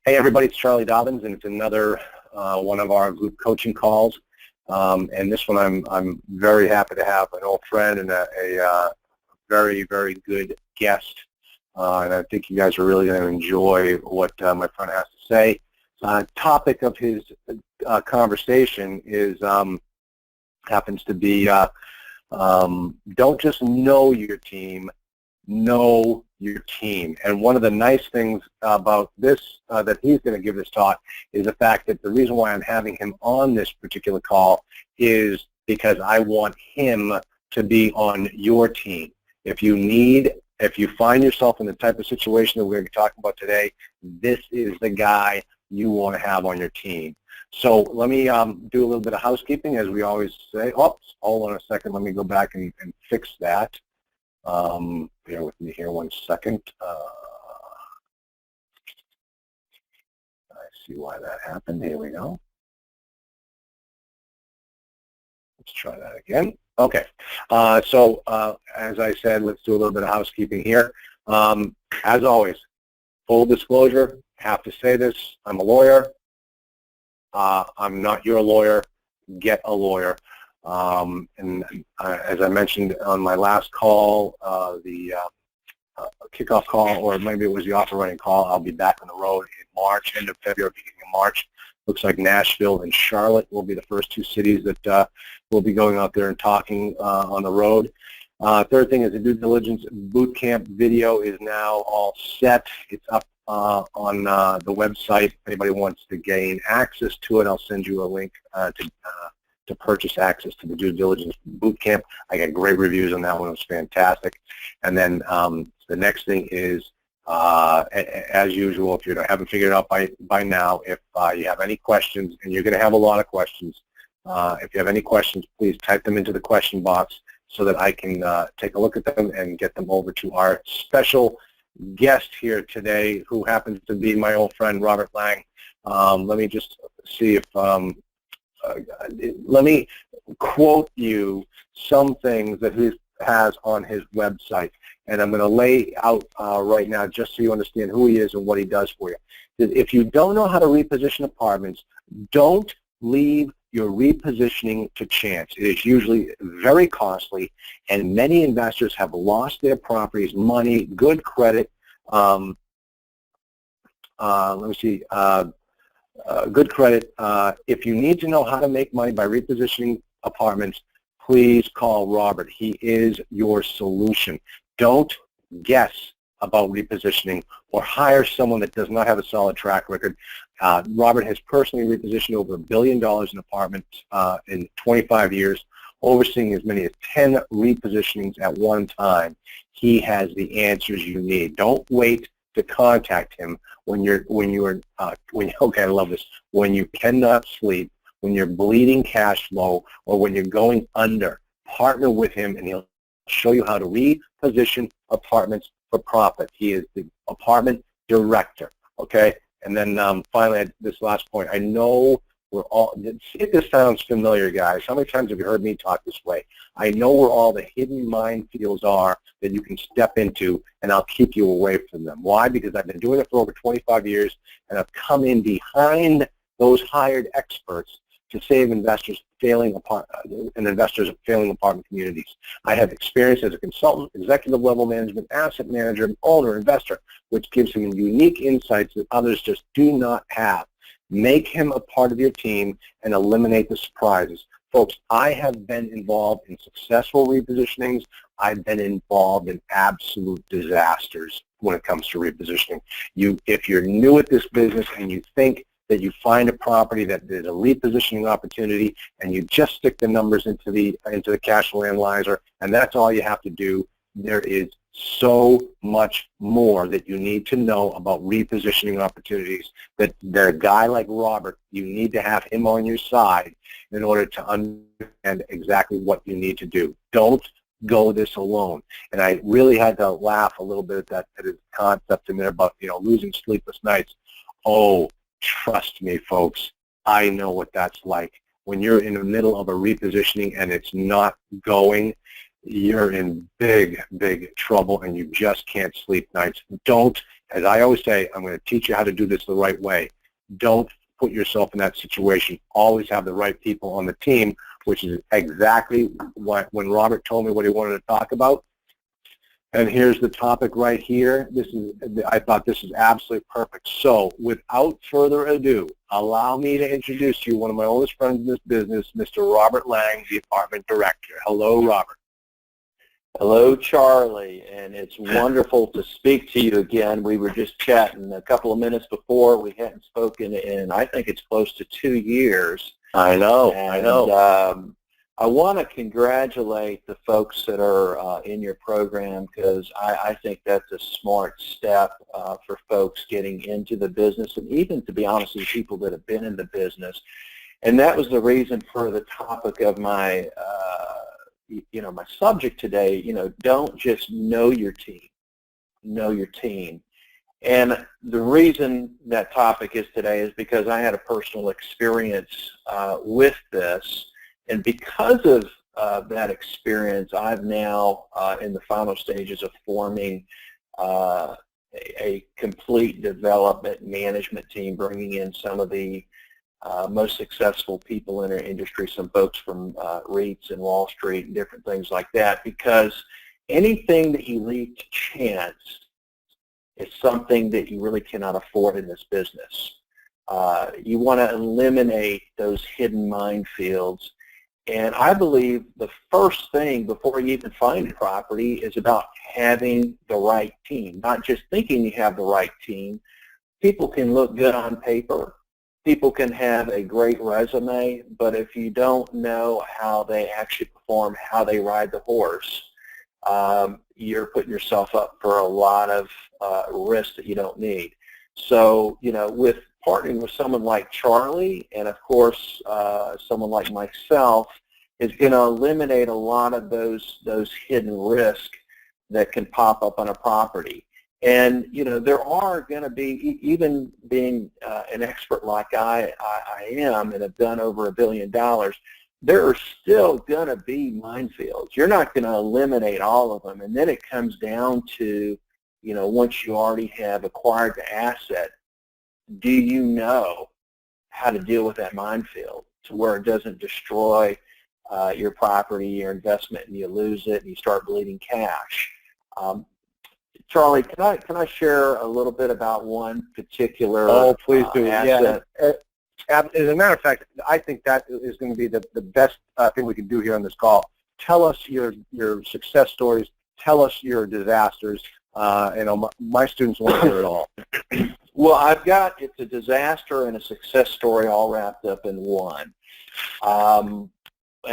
Hey everybody, it's Charlie Dobbins, and it's another one of our group coaching calls. And this one I'm very happy to have an old friend and a very, very good guest. And I think you guys are really going to enjoy what my friend has to say. Topic of his conversation is happens to be don't just know your team, know your team. And one of the nice things about this that he's going to give this talk is the fact that the reason why I'm having him on this particular call is because I want him to be on your team. If you find yourself in the type of situation that we're going to be talking about today, this is the guy you want to have on your team. So let me do a little bit of housekeeping, as we always say. Oops, hold on a second. Let me go back and fix that. Bear with me here 1 second. I see why that happened. Here we go. Let's try that again. Okay. So as I said, let's do a little bit of housekeeping here. As always, full disclosure, have to say this. I'm a lawyer. I'm not your lawyer. Get a lawyer. As I mentioned on my last call, the kickoff call, or maybe it was the offer running call, I'll be back on the road in March, end of February, beginning of March. Looks like Nashville and Charlotte will be the first two cities that will be going out there and talking on the road. Third thing is the due diligence boot camp video is now all set. It's up on the website. If anybody wants to gain access to it, I'll send you a link to purchase access to the due diligence boot camp. I got great reviews on that one. It was fantastic. And then the next thing is, as usual, if you haven't figured it out by now, if you have any questions, and you're going to have a lot of questions, if you have any questions, please type them into the question box so that I can take a look at them and get them over to our special guest here today, who happens to be my old friend, Robert Lang. Let me just see if, let me quote you some things that he has on his website. And I'm going to lay out right now just so you understand who he is and what he does for you. If you don't know how to reposition apartments, don't leave your repositioning to chance. It is usually very costly, and many investors have lost their properties, money, good credit. Let me see. Good credit. If you need to know how to make money by repositioning apartments, please call Robert. He is your solution. Don't guess about repositioning or hire someone that does not have a solid track record. Robert has personally repositioned over $1 billion in apartments in 25 years, overseeing as many as 10 repositionings at one time. He has the answers you need. Don't wait to contact him okay, I love this, when you cannot sleep, when you're bleeding cash flow, or when you're going under. Partner with him, and he'll show you how to reposition apartments for profit. He is the apartment director, okay? And then finally, this last point, I know we're all, see if this sounds familiar, guys. How many times have you heard me talk this way? I know where all the hidden minefields are that you can step into, and I'll keep you away from them. Why? Because I've been doing it for over 25 years, and I've come in behind those hired experts to save investors failing apartment communities. I have experience as a consultant, executive level management, asset manager, owner, investor, which gives him unique insights that others just do not have. Make him a part of your team and eliminate the surprises. Folks, I have been involved in successful repositionings. I've been involved in absolute disasters when it comes to repositioning. If you're new at this business and you think that you find a property that there's a repositioning opportunity and you just stick the numbers into the cash flow analyzer and that's all you have to do, there is so much more that you need to know about repositioning opportunities, that a guy like Robert, you need to have him on your side in order to understand exactly what you need to do. Don't go this alone. And I really had to laugh a little bit at his concept in there about, losing sleepless nights. Oh, trust me, folks, I know what that's like. When you're in the middle of a repositioning and it's not going, you're in big, big trouble and you just can't sleep nights. Don't as I always say, I'm going to teach you how to do this the right way. Don't put yourself in that situation. Always have the right people on the team, which is exactly what, when Robert told me what he wanted to talk about. And here's the topic right here. I thought this is absolutely perfect. So without further ado, allow me to introduce you one of my oldest friends in this business, Mr. Robert Lang, the apartment director. Hello, Robert. Hello, Charlie, and it's wonderful to speak to you again. We were just chatting a couple of minutes before. We hadn't spoken in, I think it's close to 2 years. I know. I want to congratulate the folks that are in your program, because I think that's a smart step for folks getting into the business, and even, to be honest, with people that have been in the business. And that was the reason for the topic of my my subject today. Don't just know your team, know your team. And the reason that topic is today is because I had a personal experience with this, and because of that experience, I've now in the final stages of forming a complete development management team, bringing in some of the most successful people in our industry, some folks from REITs and Wall Street and different things like that, because anything that you leave to chance is something that you really cannot afford in this business. You want to eliminate those hidden minefields, and I believe the first thing before you even find a property is about having the right team, not just thinking you have the right team. People can look good on paper. People can have a great resume, but if you don't know how they actually perform, how they ride the horse, you're putting yourself up for a lot of risks that you don't need. So, with partnering with someone like Charlie, and of course someone like myself, is going to eliminate a lot of those hidden risks that can pop up on a property. And, there are going to be, even being an expert like I am and have done over $1 billion, there are still going to be minefields. You're not going to eliminate all of them. And then it comes down to, once you already have acquired the asset, do you know how to deal with that minefield to where it doesn't destroy your property, your investment, and you lose it and you start bleeding cash? Charlie, can I share a little bit about one particular please do. asset? Yeah. As a matter of fact, I think that is going to be the best thing we can do here on this call. Tell us your success stories. Tell us your disasters. My students want to hear it all. Well, it's a disaster and a success story all wrapped up in one. And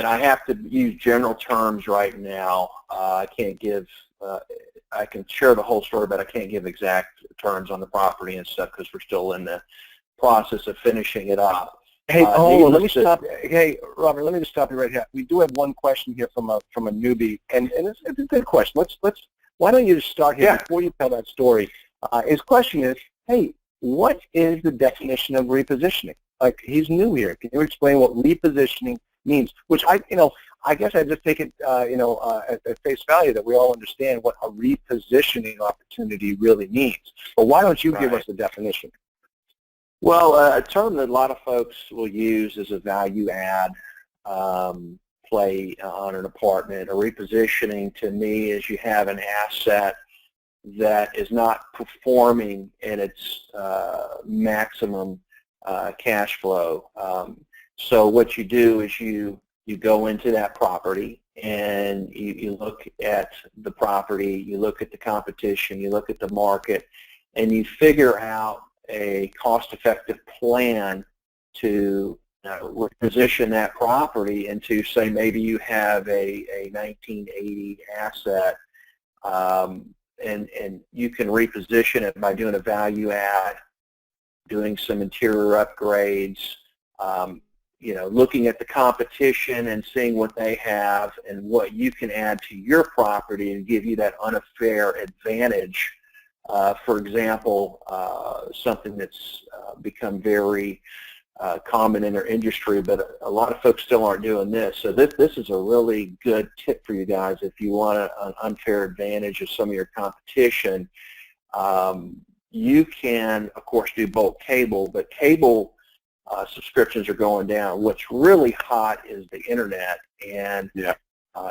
I have to use general terms right now. I can't give I can share the whole story, but I can't give exact terms on the property and stuff because we're still in the process of finishing it up. Hey, hold on. Let me stop. Hey, Robert, let me just stop you right here. We do have one question here from a newbie, and it's a good question. Why don't you just start here before you tell that story? His question is, hey, what is the definition of repositioning? Like, he's new here. Can you explain what repositioning means? Which I guess I just take it, at face value that we all understand what a repositioning opportunity really means. But why don't you give us the definition? Well, a term that a lot of folks will use is a value add play on an apartment. A repositioning, to me, is you have an asset that is not performing in its maximum cash flow. So what you do is you go into that property and you look at the property, you look at the competition, you look at the market, and you figure out a cost-effective plan to reposition that property into, say, maybe you have a 1980 asset, and you can reposition it by doing a value add, doing some interior upgrades, looking at the competition and seeing what they have and what you can add to your property and give you that unfair advantage. For example, something that's become very common in our industry, but a lot of folks still aren't doing this. So this is a really good tip for you guys if you want an unfair advantage of some of your competition. you can, of course, do bulk cable, but cable subscriptions are going down. What's really hot is the internet, and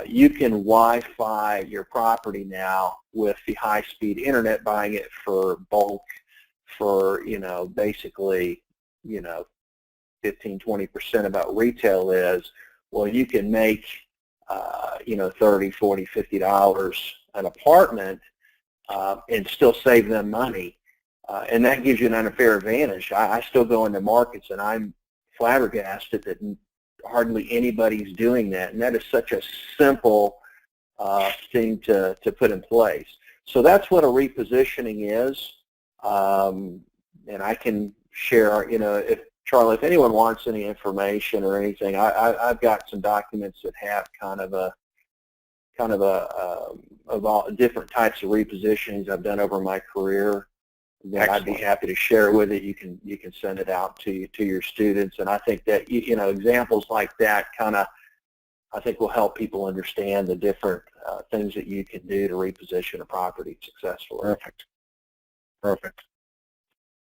you can Wi-Fi your property now with the high-speed internet, buying it for bulk for, basically, 15-20% of what retail is. Well, you can make, $30, $40, $50 an apartment and still save them money. And that gives you an unfair advantage. I still go into markets, and I'm flabbergasted that hardly anybody's doing that. And that is such a simple thing to put in place. So that's what a repositioning is. And I can share, if Charlie, if anyone wants any information or anything, I've got some documents that have kind of all different types of repositionings I've done over my career that I'd be happy to share with it. You can send it out to your students, and I think that examples like that I think will help people understand the different things that you can do to reposition a property successfully. Perfect.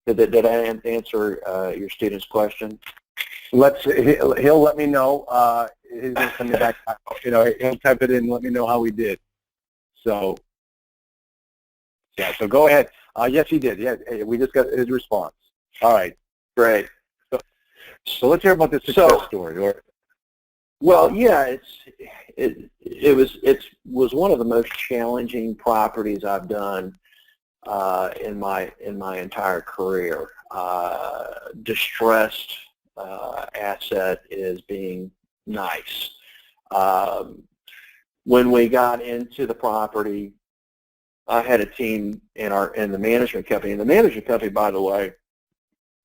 Did I answer your student's question? He'll let me know. He's going to send me back. He'll type it in and let me know how he did. So, so go ahead. Yes, he did. Yeah, we just got his response. All right. Great. So let's hear about this success story. Well, yeah, it was one of the most challenging properties I've done in my entire career. Distressed asset is being nice. When we got into the property, I had a team in the management company. And the management company, by the way,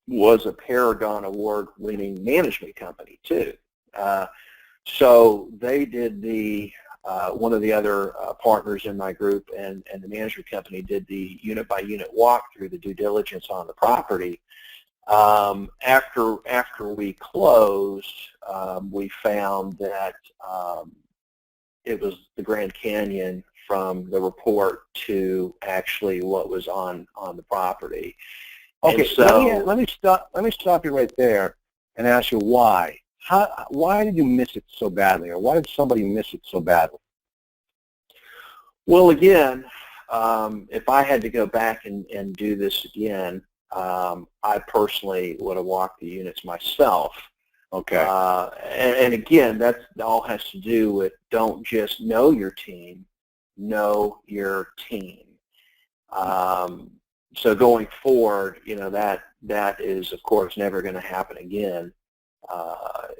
was a Paragon Award-winning management company too. So they did one of the other partners in my group and the management company did the unit-by-unit walkthrough, the due diligence on the property. After we closed, we found that it was the Grand Canyon from the report to actually what was on the property. Okay, so let me stop you right there and ask you why. Why did you miss it so badly, or why did somebody miss it so badly? Well, again, if I had to go back and do this again, I personally would have walked the units myself. Okay. And again, that all has to do with don't just know your team, know your team. So going forward, that is of course never going to happen again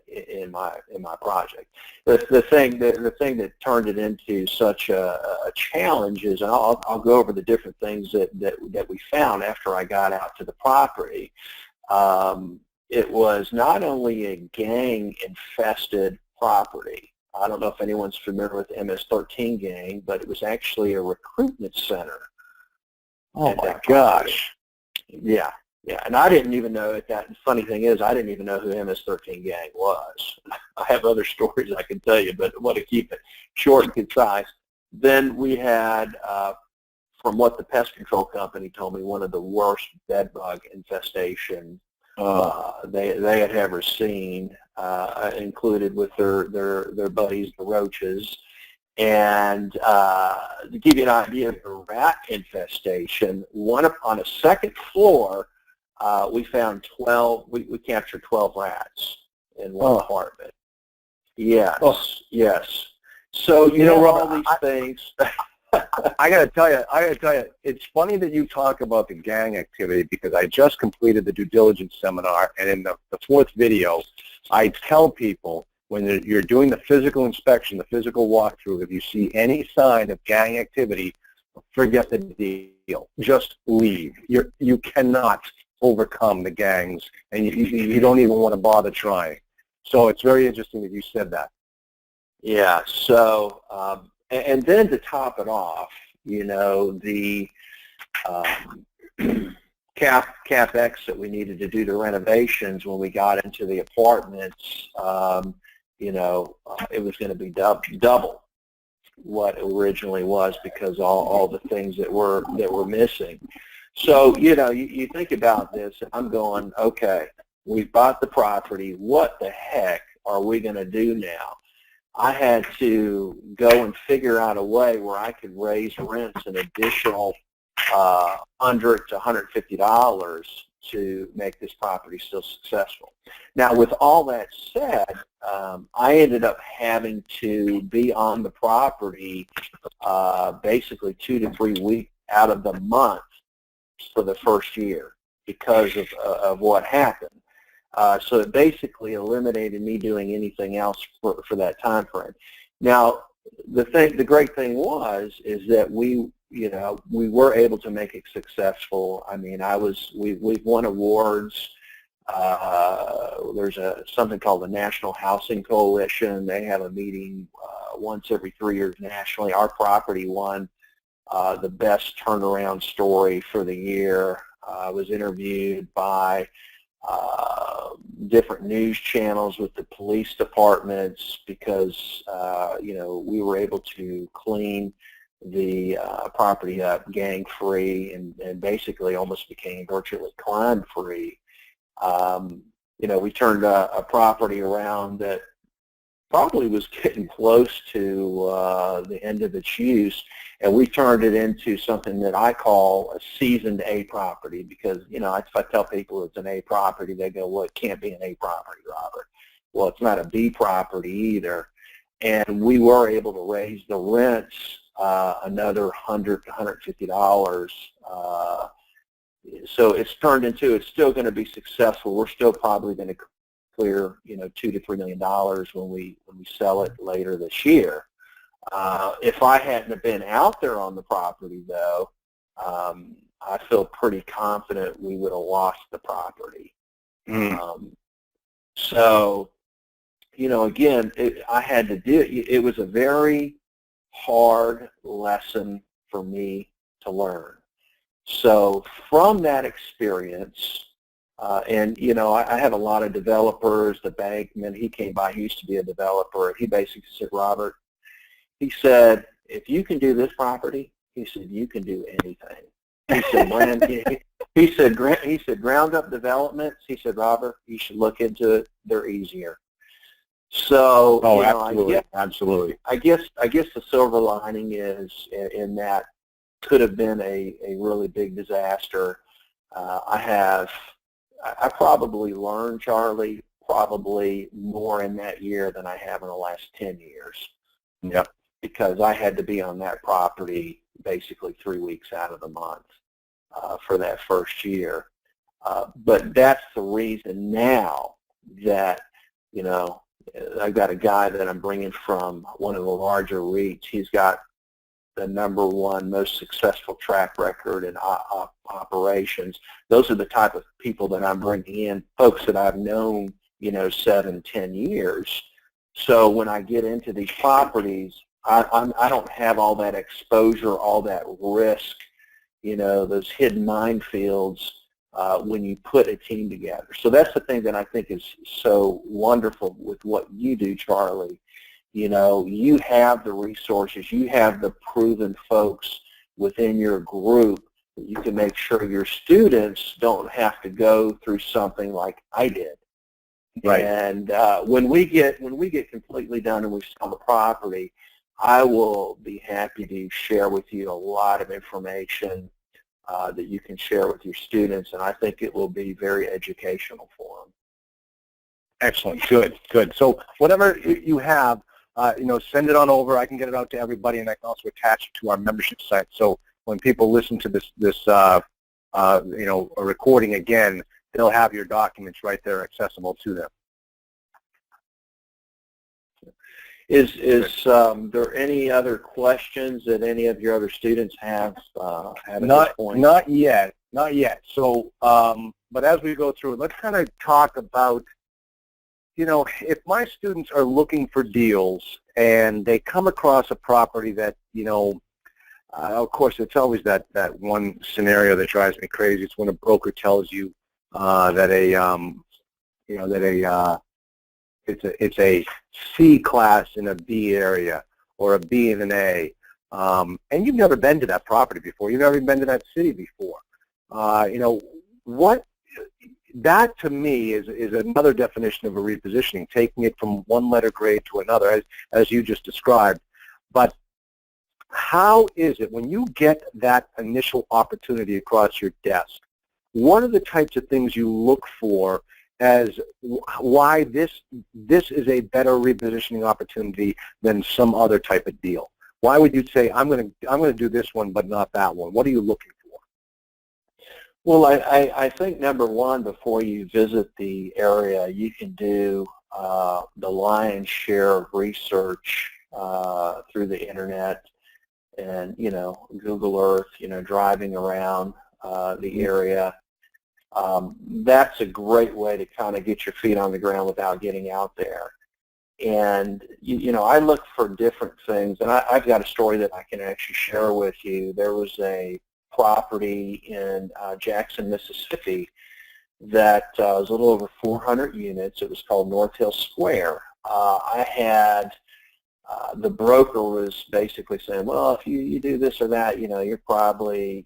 in my project. The thing that turned it into such a challenge is, and I'll go over the different things that we found after I got out to the property. It was not only a gang-infested property. I don't know if anyone's familiar with the MS-13 gang, but it was actually a recruitment center. Oh my gosh. Yeah, and I didn't even know that. The funny thing is, I didn't even know who MS-13 gang was. I have other stories I can tell you, but I want to keep it short and concise. Then we had, from what the pest control company told me, one of the worst bed bug infestations they had ever seen, included with their buddies, the roaches. And to give you an idea of the rat infestation, on a second floor, we found 12. We captured 12 rats in one apartment. Yes, yes. So you know all these things. I got to tell you, it's funny that you talk about the gang activity, because I just completed the due diligence seminar, and in the fourth video, I tell people when you're doing the physical inspection, the physical walkthrough, if you see any sign of gang activity, forget the deal. Just leave. You cannot overcome the gangs, and you don't even want to bother trying. So it's very interesting that you said that. Yeah. So. And then to top it off, the CapEx that we needed to do the renovations when we got into the apartments, it was going to be double what it originally was, because all the things that were missing. So, you think about this, and I'm going, okay, we've bought the property. What the heck are we going to do now? I had to go and figure out a way where I could raise rents an additional $100 to $150 to make this property still successful. Now, with all that said, I ended up having to be on the property basically 2 to 3 weeks out of the month for the first year because of what happened. So it basically eliminated me doing anything else for that time frame. Now, the great thing is that we were able to make it successful. I mean, we've won awards. There's something called the National Housing Coalition. They have a meeting once every 3 years nationally. Our property won the best turnaround story for the year. I was interviewed by different news channels with the police departments because we were able to clean the property up gang-free and basically almost became virtually crime-free. We turned a property around that probably was getting close to the end of its use, and we turned it into something that I call a seasoned A property because, if I tell people it's an A property, they go, well, it can't be an A property, Robert. Well, it's not a B property either. And we were able to raise the rents another $100 to $150. So it's still going to be successful. We're still probably going to clear, $2 to $3 million when we sell it later this year. If I hadn't have been out there on the property, though, I feel pretty confident we would have lost the property. So, again, I had to do it. It was a very hard lesson for me to learn. So from that experience, and, I had a lot of developers, the bankman, he came by, he used to be a developer, and he basically said, Robert, he said, if you can do this property, he said, you can do anything. He said, he said, ground up developments, he said, Robert, you should look into it. They're easier. So, absolutely. I guess the silver lining is in that could have been a really big disaster. I probably learned, Charlie, probably more in that year than I have in the last 10 years. Yep. Because I had to be on that property basically 3 weeks out of the month for that first year. But that's the reason now that, I've got a guy that I'm bringing from one of the larger REITs. He's got the #1 most successful track record in operations. Those are the type of people that I'm bringing in, folks that I've known, 7, 10 years. So when I get into these properties, I don't have all that exposure, all that risk, those hidden minefields when you put a team together. So that's the thing that I think is so wonderful with what you do, Charlie. You have the resources, you have the proven folks within your group that you can make sure your students don't have to go through something like I did. Right. And when we get completely done and we sell the property, I will be happy to share with you a lot of information that you can share with your students, and I think it will be very educational for them. Excellent. Good. So whatever you have, send it on over. I can get it out to everybody, and I can also attach it to our membership site. So when people listen to this a recording again, they'll have your documents right there accessible to them. Is there any other questions that any of your other students have at this point? Not yet. So, but as we go through it, let's kind of talk about, if my students are looking for deals and they come across a property that, of course, it's always that one scenario that drives me crazy. It's when a broker tells you that it's a C class in a B area or a B in an A, and you've never been to that property before. You've never been to that city before. What that to me is another definition of a repositioning, taking it from one letter grade to another, as you just described. But how is it when you get that initial opportunity across your desk? What are the types of things you look for as why this is a better repositioning opportunity than some other type of deal? Why would you say I'm going to do this one but not that one? What are you looking for? Well, I think number one, before you visit the area, you can do the lion's share of research through the internet and, Google Earth, driving around the area. That's a great way to kind of get your feet on the ground without getting out there. And, I look for different things, and I've got a story that I can actually share with you. There was a property in Jackson, Mississippi that was a little over 400 units. It was called North Hill Square. I had the broker was basically saying, well, if you do this or that, you're probably,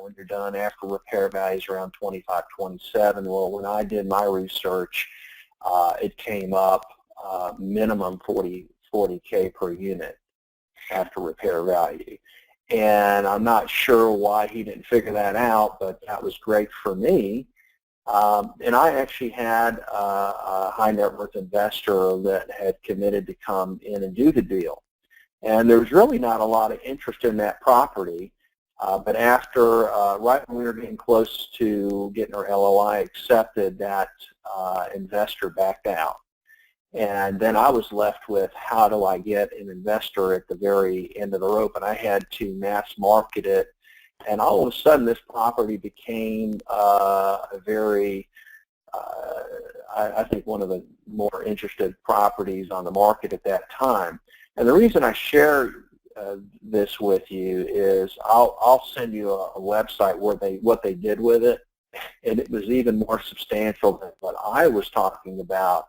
when you're done after repair values around 25, 27. Well, when I did my research, it came up minimum 40K per unit after repair value. And I'm not sure why he didn't figure that out, but that was great for me. And I actually had a high net worth investor that had committed to come in and do the deal. And there was really not a lot of interest in that property. But after, right when we were getting close to getting our LOI accepted, that investor backed out. And then I was left with, how do I get an investor at the very end of the rope? And I had to mass market it. And all of a sudden, this property became a very, I think, one of the more interested properties on the market at that time. And the reason I share this with you is I'll send you a website where what they did with it, and it was even more substantial than what I was talking about.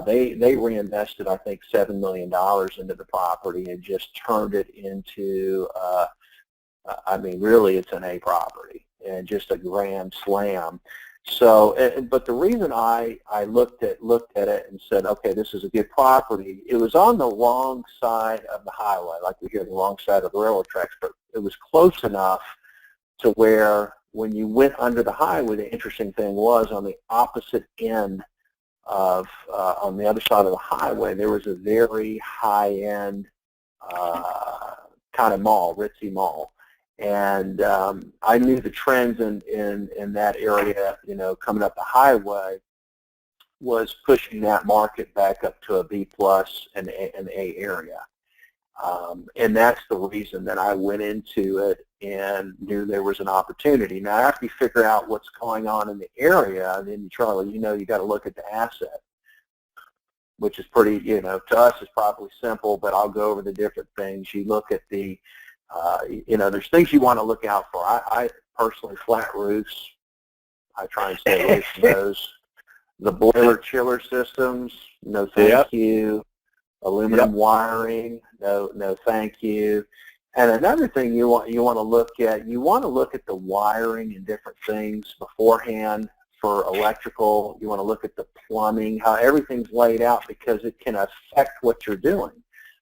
They reinvested, I think, $7 million into the property and just turned it into, really it's an A property and just a grand slam. So, but the reason I looked at it and said, okay, this is a good property, it was on the wrong side of the highway, like we hear the wrong side of the railroad tracks, but it was close enough to where when you went under the highway, the interesting thing was on the opposite end of, on the other side of the highway, there was a very high-end kind of mall, ritzy mall. And I knew the trends in that area, coming up the highway, was pushing that market back up to a B plus and an A area. And that's the reason that I went into it and knew there was an opportunity. Now, after you figure out what's going on in the area, then Charlie, you got to look at the asset, which is pretty, to us is probably simple, but I'll go over the different things. You look at the there's things you want to look out for. I personally, flat roofs, I try and stay away from those. The boiler chiller systems, no thank you. Aluminum wiring, no thank you. And another thing you want to look at, the wiring and different things beforehand for electrical. You want to look at the plumbing, how everything's laid out, because it can affect what you're doing.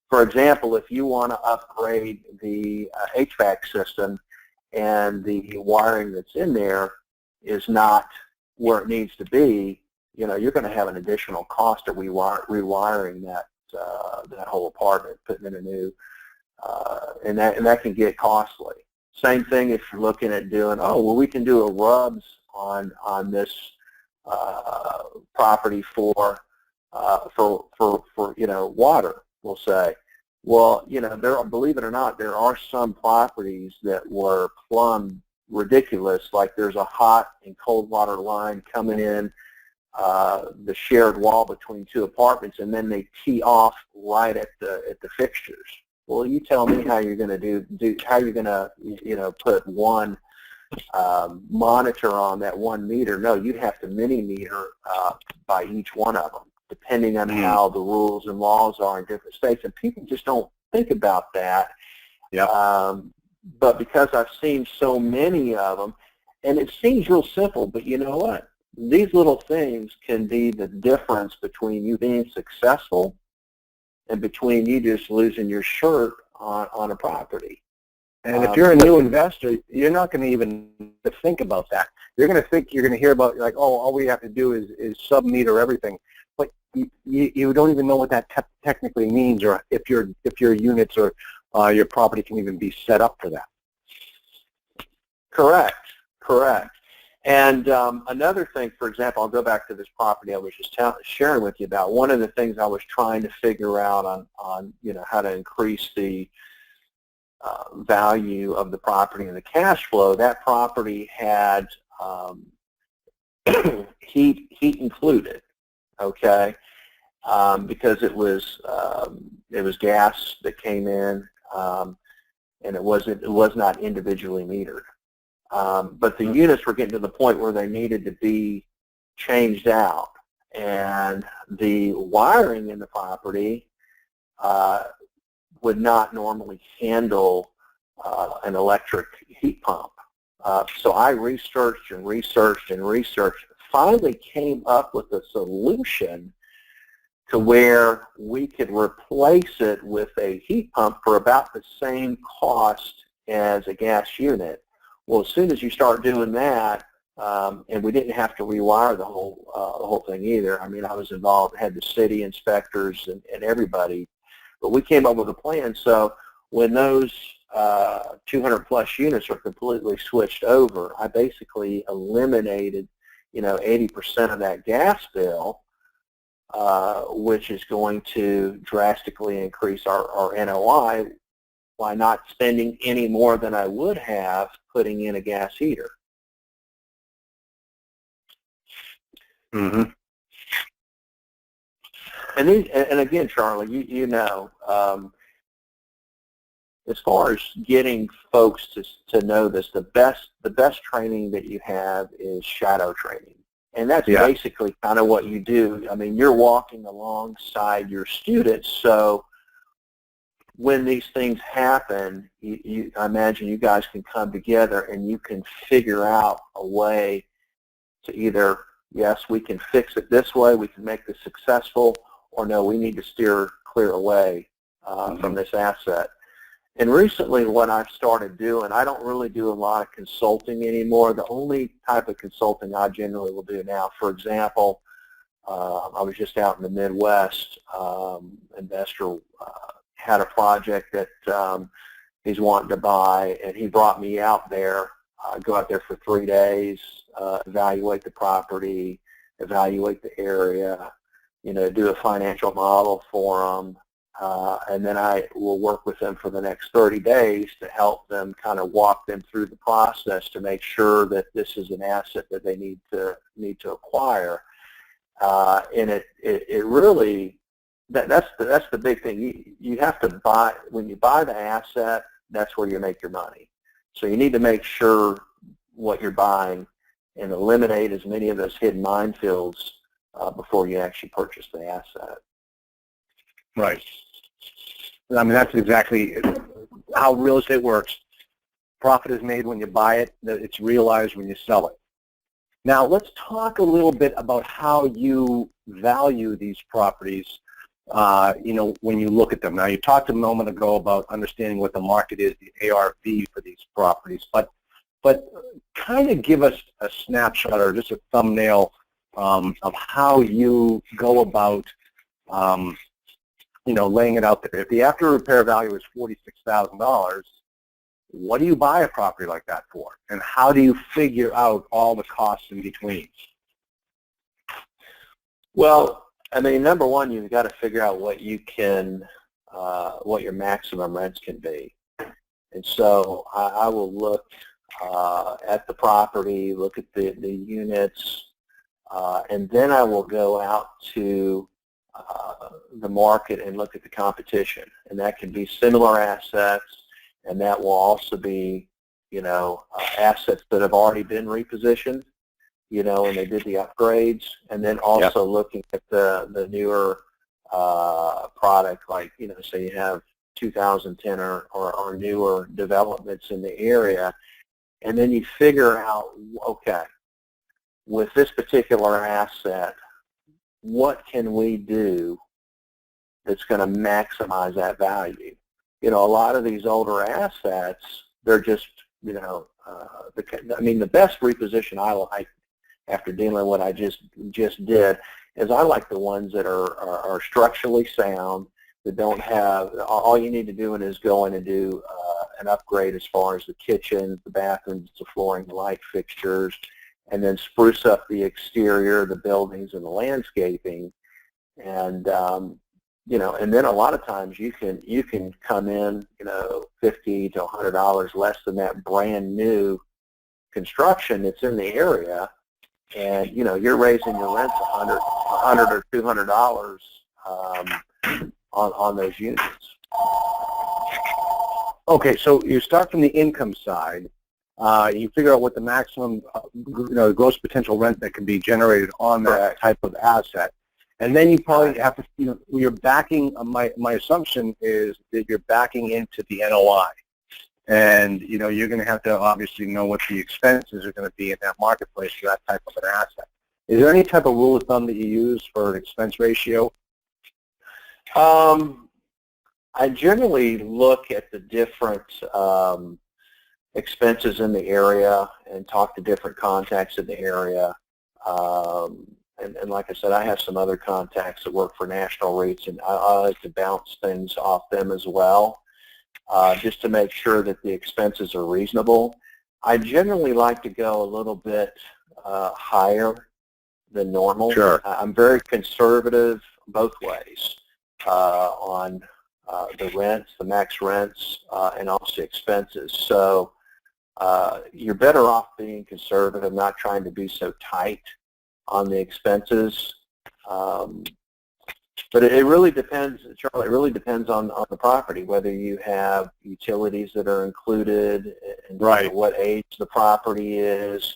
For example, if you want to upgrade the HVAC system and the wiring that's in there is not where it needs to be, you're going to have an additional cost of rewiring that whole apartment, putting in a new, and that can get costly. Same thing if you're looking at doing, we can do a rubs on this property for water. We'll say, well, believe it or not, there are some properties that were plumbed ridiculous, like there's a hot and cold water line coming in the shared wall between two apartments, and then they tee off right at the fixtures. Well, you tell me how you're going to how you're going to put one monitor on that 1 meter. No, you'd have to mini meter by each one of them, depending on how the rules and laws are in different states. And people just don't think about that. But because I've seen so many of them, And it seems real simple, but you know what? These little things can be the difference between you being successful and between you just losing your shirt on a property. And if you're a new investor, you're not going to even think about that. You're going to think you're going to hear about, like, oh, all we have to do is sub-meter everything. But you don't even know what that technically means, or if your units or your property can even be set up for that. Correct. And another thing, for example, I'll go back to this property I was just sharing with you about. One of the things I was trying to figure out on how to increase the value of the property and the cash flow. That property had heat included, okay, because it was gas that came in, and it was not individually metered. But the units were getting to the point where they needed to be changed out, and the wiring in the property would not normally handle an electric heat pump. So I researched, finally came up with a solution to where we could replace it with a heat pump for about the same cost as a gas unit. Well, as soon as you start doing that, and we didn't have to rewire the whole thing either. I mean, I was involved, had the city inspectors and everybody, but we came up with a plan. So when those 200 plus units are completely switched over, I basically eliminated 80% of that gas bill, which is going to drastically increase our NOI by not spending any more than I would have putting in a gas heater. Mm-hmm. And again, Charlie, you know, as far as getting folks to know this, the best training that you have is shadow training. And that's basically kind of what you do. I mean, you're walking alongside your students, so when these things happen, I imagine you guys can come together and you can figure out a way to either, yes, we can fix it this way, we can make this successful, or no, we need to steer clear away from this asset. And recently what I've started doing, I don't really do a lot of consulting anymore. The only type of consulting I generally will do now, for example, I was just out in the Midwest, investor had a project that he's wanting to buy, and he brought me out there, go out there for 3 days, evaluate the property, evaluate the area, do a financial model for them, and then I will work with them for the next 30 days to help them kind of walk them through the process to make sure that this is an asset that they need to acquire. And it really, that's the big thing. You have to buy, when you buy the asset, that's where you make your money. So you need to make sure what you're buying and eliminate as many of those hidden minefields before you actually purchase the asset. Right. I mean, that's exactly how real estate works. Profit is made when you buy it. It's realized when you sell it. Now, let's talk a little bit about how you value these properties, when you look at them. Now, you talked a moment ago about understanding what the market is, the ARV for these properties, but kind of give us a snapshot or just a thumbnail of how you go about laying it out there. If the after repair value is $46,000, what do you buy a property like that for? And how do you figure out all the costs in between? Well, I mean, number one, you've got to figure out what you can, what your maximum rents can be. And so I will look at the property, look at the units, and then I will go out to the market and look at the competition. And that can be similar assets, and that will also be, assets that have already been repositioned, and they did the upgrades, and then also looking at the newer product, like, say you have 2010 or newer developments in the area, and then you figure out, okay, with this particular asset, what can we do that's going to maximize that value? You know, a lot of these older assets, they're just, you know, the best reposition I like after dealing with what I just did is I like the ones that are structurally sound, that don't have, all you need to do is go in and do an upgrade as far as the kitchen, the bathrooms, the flooring, the light fixtures, and then spruce up the exterior, the buildings, and the landscaping. And you know, and then a lot of times you can come in, you know, $50 to $100 less than that brand new construction that's in the area, and you know, you're raising your rents $100 or $200 on those units. Okay, so you start from the income side. You figure out what the maximum, you know, gross potential rent that can be generated on that type of asset. And then you probably have to, you know, you're backing, my assumption is that you're backing into the NOI. And, you know, you're going to have to obviously know what the expenses are going to be in that marketplace for that type of an asset. Is there any type of rule of thumb that you use for an expense ratio? I generally look at the different expenses in the area and talk to different contacts in the area. And like I said, I have some other contacts that work for national REITs, and I like to bounce things off them as well, just to make sure that the expenses are reasonable. I generally like to go a little bit higher than normal. Sure. I'm very conservative both ways on the rents, the max rents, and also expenses. So you're better off being conservative, not trying to be so tight on the expenses. But it really depends, Charlie, it really depends on the property, whether you have utilities that are included, and right, what age the property is.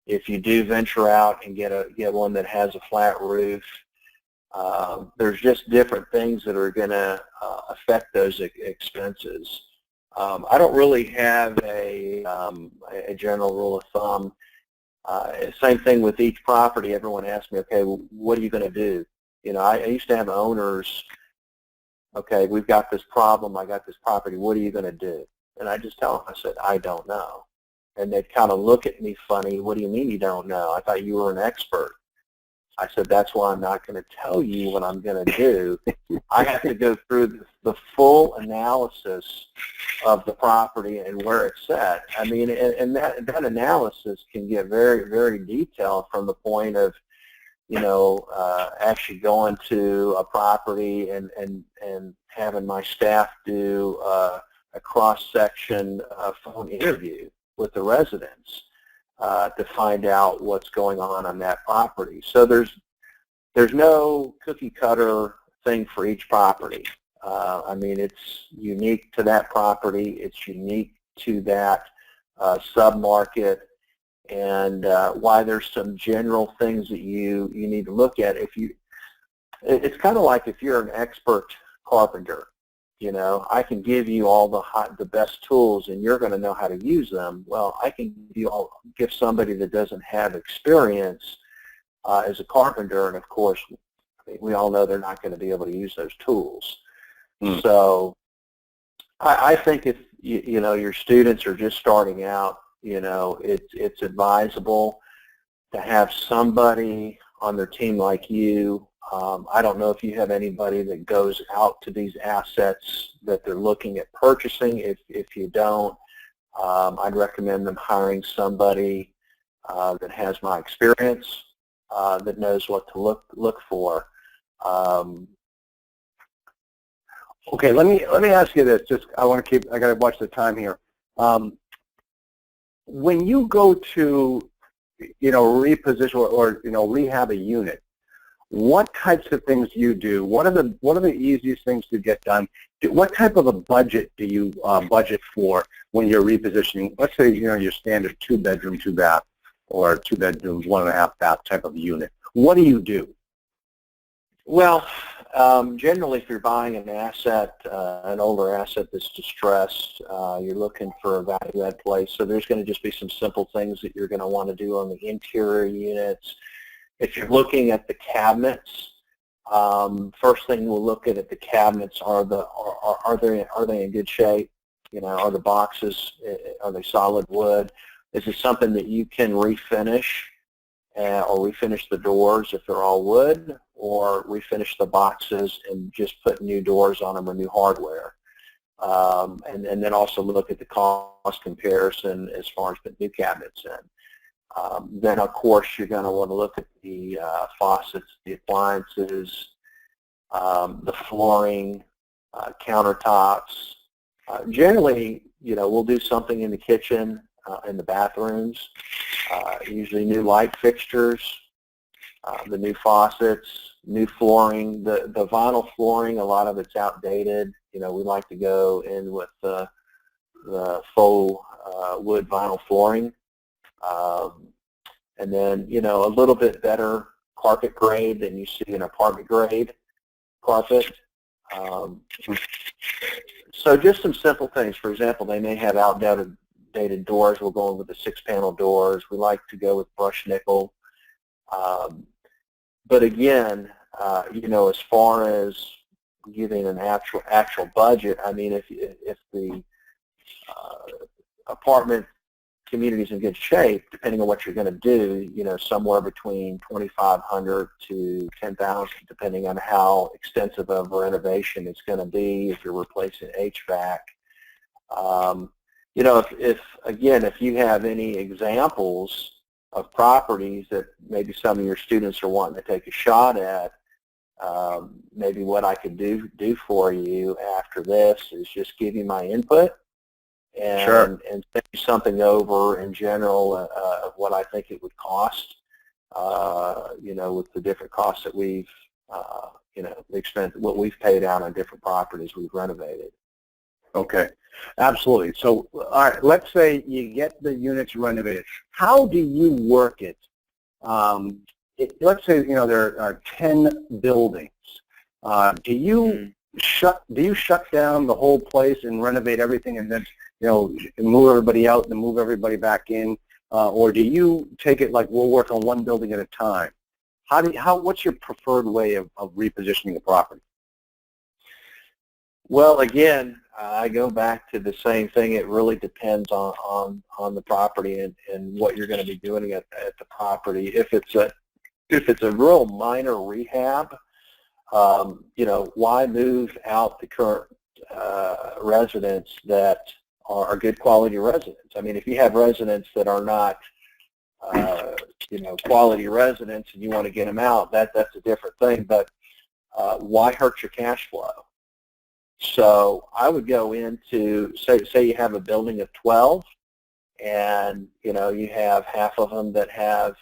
If you do venture out and get one that has a flat roof, there's just different things that are going to affect those expenses. I don't really have a general rule of thumb. Same thing with each property. Everyone asks me, okay, well, what are you going to do? You know, I used to have owners, okay, we've got this problem, I got this property, what are you going to do? And I just tell them, I said, I don't know. And they'd kind of look at me funny, what do you mean you don't know? I thought you were an expert. I said, that's why I'm not going to tell you what I'm going to do. I have to go through the full analysis of the property and where it's at. I mean, and that analysis can get very, very detailed, from the point of, you know, actually going to a property and having my staff do a cross-section phone interview with the residents to find out what's going on that property. So there's no cookie-cutter thing for each property. I mean, it's unique to that property. It's unique to that sub-market. And why there's some general things that you need to look at. It's kind of like if you're an expert carpenter, you know, I can give you all the best tools, and you're going to know how to use them. Well, I can give somebody that doesn't have experience as a carpenter, and of course, we all know they're not going to be able to use those tools. So I think if you know, your students are just starting out, you know, it's advisable to have somebody on their team like you. I don't know if you have anybody that goes out to these assets that they're looking at purchasing. If you don't, I'd recommend them hiring somebody that has my experience, that knows what to look for. Okay, let me ask you this. Just I got to watch the time here. When you go to, you know, reposition or you know, rehab a unit, what types of things do you do? What are the easiest things to get done? What type of a budget do you budget for when you're repositioning? Let's say, you know, your standard 2-bedroom, 2-bath, or 2 bedrooms, 1.5 bath type of unit. What do you do? Well, Generally, if you're buying an asset, an older asset that's distressed, you're looking for a value-add place. So there's going to just be some simple things that you're going to want to do on the interior units. If you're looking at the cabinets, first thing we'll look at the cabinets are they in good shape? You know, are the boxes, are they solid wood? Is it something that you can refinish? Or refinish the doors if they're all wood, or refinish the boxes and just put new doors on them or new hardware. And then also look at the cost comparison as far as putting new cabinets in. Then, of course, you're going to want to look at the faucets, the appliances, the flooring, countertops. Generally, you know, we'll do something in the kitchen, in the bathrooms, usually new light fixtures, the new faucets, new flooring. The vinyl flooring, a lot of it's outdated. You know, we like to go in with the faux wood vinyl flooring. And then, you know, a little bit better carpet grade than you see in apartment grade carpet. So just some simple things. For example, they may have outdated doors. We'll go with the 6-panel doors. We like to go with brushed nickel. But again, you know, as far as giving an actual budget, I mean, if the apartment community is in good shape, depending on what you're going to do, you know, somewhere between $2,500 to $10,000, depending on how extensive of a renovation it's going to be. If you're replacing HVAC. You know, if you have any examples of properties that maybe some of your students are wanting to take a shot at, maybe what I could do for you after this is just give you my input and Sure. and send you something over in general of what I think it would cost. You know, with the different costs that we've you know, what we've paid out on different properties we've renovated. Okay, absolutely. So, all right, let's say you get the units renovated. How do you work it? Let's say, you know, there are 10 buildings. Do you shut down the whole place and renovate everything, and then, you know, move everybody out and then move everybody back in, or do you take it like we'll work on one building at a time? What's your preferred way of repositioning the property? Well, again, I go back to the same thing. It really depends on the property and what you're going to be doing at the property. If it's a real minor rehab, you know, why move out the current residents that are good quality residents? I mean, if you have residents that are not, you know, quality residents and you want to get them out, that's a different thing. But why hurt your cash flow? So I would go into, say you have a building of 12, and you know you have half of them that have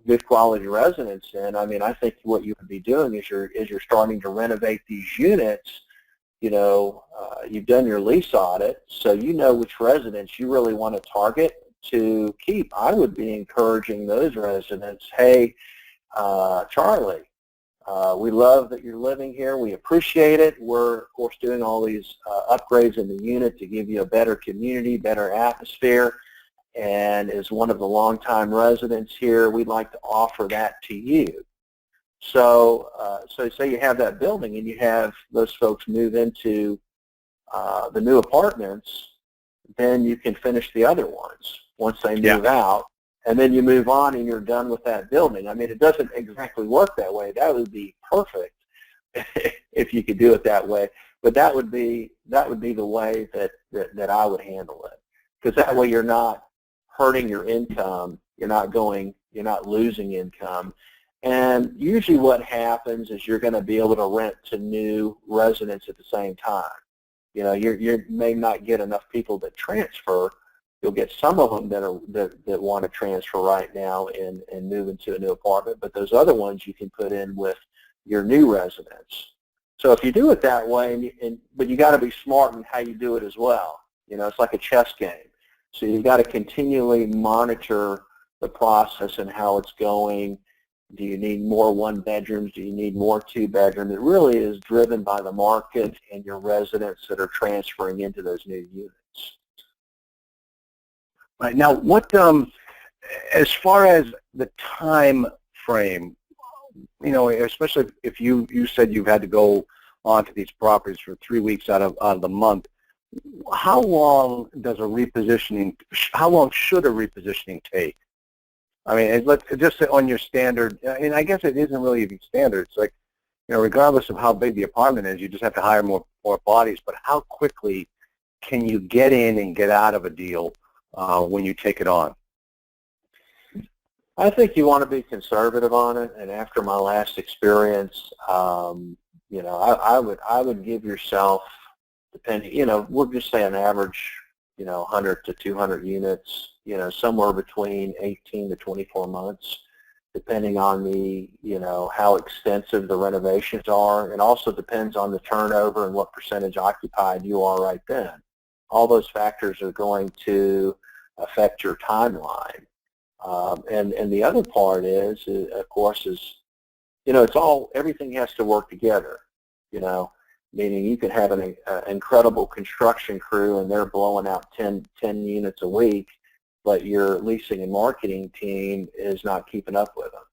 good quality residents in. I mean, I think what you would be doing is you're starting to renovate these units. You know, you've done your lease audit, so you know which residents you really want to target to keep. I would be encouraging those residents, hey, Charlie, we love that you're living here. We appreciate it. We're, of course, doing all these upgrades in the unit to give you a better community, better atmosphere. And as one of the longtime residents here, we'd like to offer that to you. So, so say you have that building and you have those folks move into the new apartments, then you can finish the other ones once they move out. And then you move on and you're done with that building. I mean, it doesn't exactly work that way. That would be perfect if you could do it that way. But that would be the way that I would handle it. Because that way you're not hurting your income. You're not losing income. And usually what happens is you're going to be able to rent to new residents at the same time. You know, you may not get enough people that transfer. You'll get some of them that want to transfer right now and move into a new apartment, but those other ones you can put in with your new residents. So if you do it that way, but you got to be smart in how you do it as well. You know, it's like a chess game. So you've got to continually monitor the process and how it's going, Do you need more one bedrooms? Do you need more two bedrooms? It really is driven by the market and your residents that are transferring into those new units. Right. Now, what, as far as the time frame, especially if you said you've had to go onto these properties for 3 weeks out of the month, how long should a repositioning take? I mean, let's just say on your standard, and I guess it isn't really even standard. It's like, regardless of how big the apartment is, you just have to hire more bodies. But how quickly can you get in and get out of a deal when you take it on? I think you want to be conservative on it. And after my last experience, I would give yourself, depending, we'll just say an average, 100 to 200 units, somewhere between 18 to 24 months, depending on the, how extensive the renovations are. It also depends on the turnover and what percentage occupied you are right then. All those factors are going to affect your timeline. And the other part is, of course, everything has to work together, meaning you can have an incredible construction crew and they're blowing out 10 units a week, but your leasing and marketing team is not keeping up with them.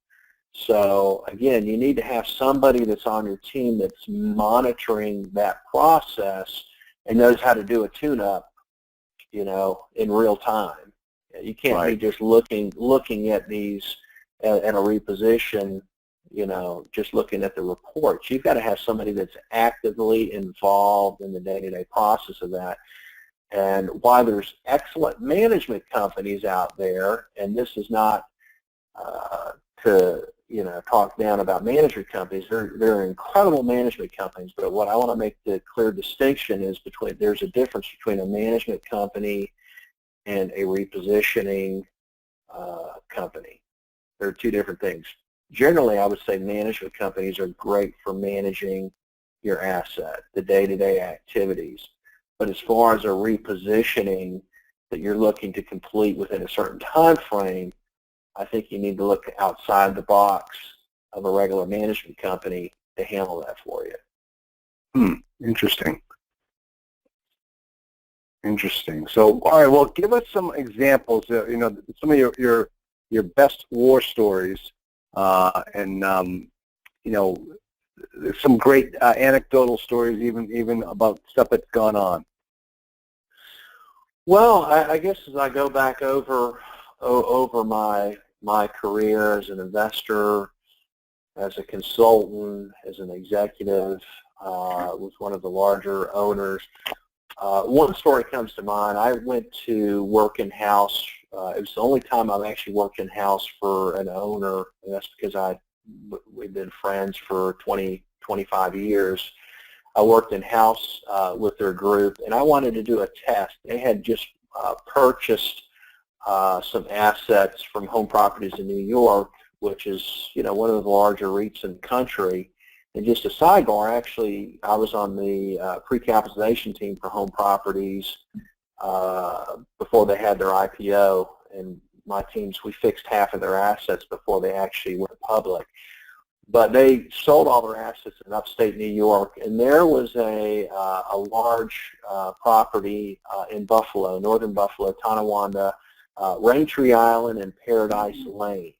So again, you need to have somebody that's on your team that's monitoring that process and knows how to do a tune-up, in real time. You can't be just looking at these and a reposition, just looking at the reports. You've got to have somebody that's actively involved in the day-to-day process of that. And while there's excellent management companies out there, and this is not to talk down about management companies, they're incredible management companies. But what I want to make the clear distinction is there's a difference between a management company and a repositioning company. They're two different things. Generally, I would say management companies are great for managing your asset, the day-to-day activities. But as far as a repositioning that you're looking to complete within a certain time frame, I think you need to look outside the box of a regular management company to handle that for you. Interesting. Interesting. So, all right. Well, give us some examples. Some of your best war stories, and some great anecdotal stories, even about stuff that's gone on. Well, I guess as I go back over my career as an investor, as a consultant, as an executive, with one of the larger owners. One story comes to mind. I went to work in-house. It was the only time I've actually worked in-house for an owner, and that's because we've been friends for 25 years. I worked in-house with their group, and I wanted to do a test. They had just purchased some assets from Home Properties in New York, which is, one of the larger REITs in the country. And just a sidebar, actually, I was on the pre-capitalization team for Home Properties before they had their IPO, and my teams, we fixed half of their assets before they actually went public. But they sold all their assets in upstate New York, and there was a large property in Buffalo, northern Buffalo, Tonawanda, Raintree Island, and Paradise Lane.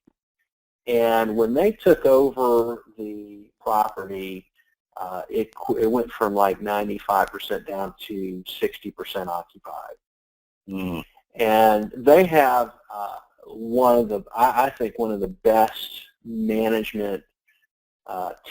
And when they took over the property, it went from like 95% down to 60% occupied. And they have I think one of the best management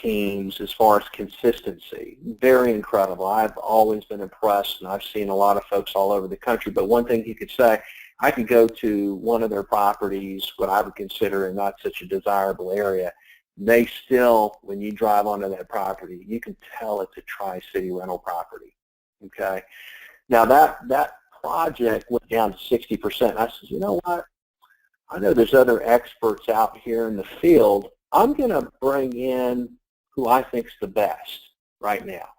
teams as far as consistency. Very incredible. I've always been impressed, and I've seen a lot of folks all over the country. But one thing you could say, I could go to one of their properties, what I would consider not such a desirable area. They still, when you drive onto that property, you can tell it's a Tri-City rental property. Okay. Now that project went down to 60%. I said, you know what? I know there's other experts out here in the field. I'm going to bring in who I think is the best right now.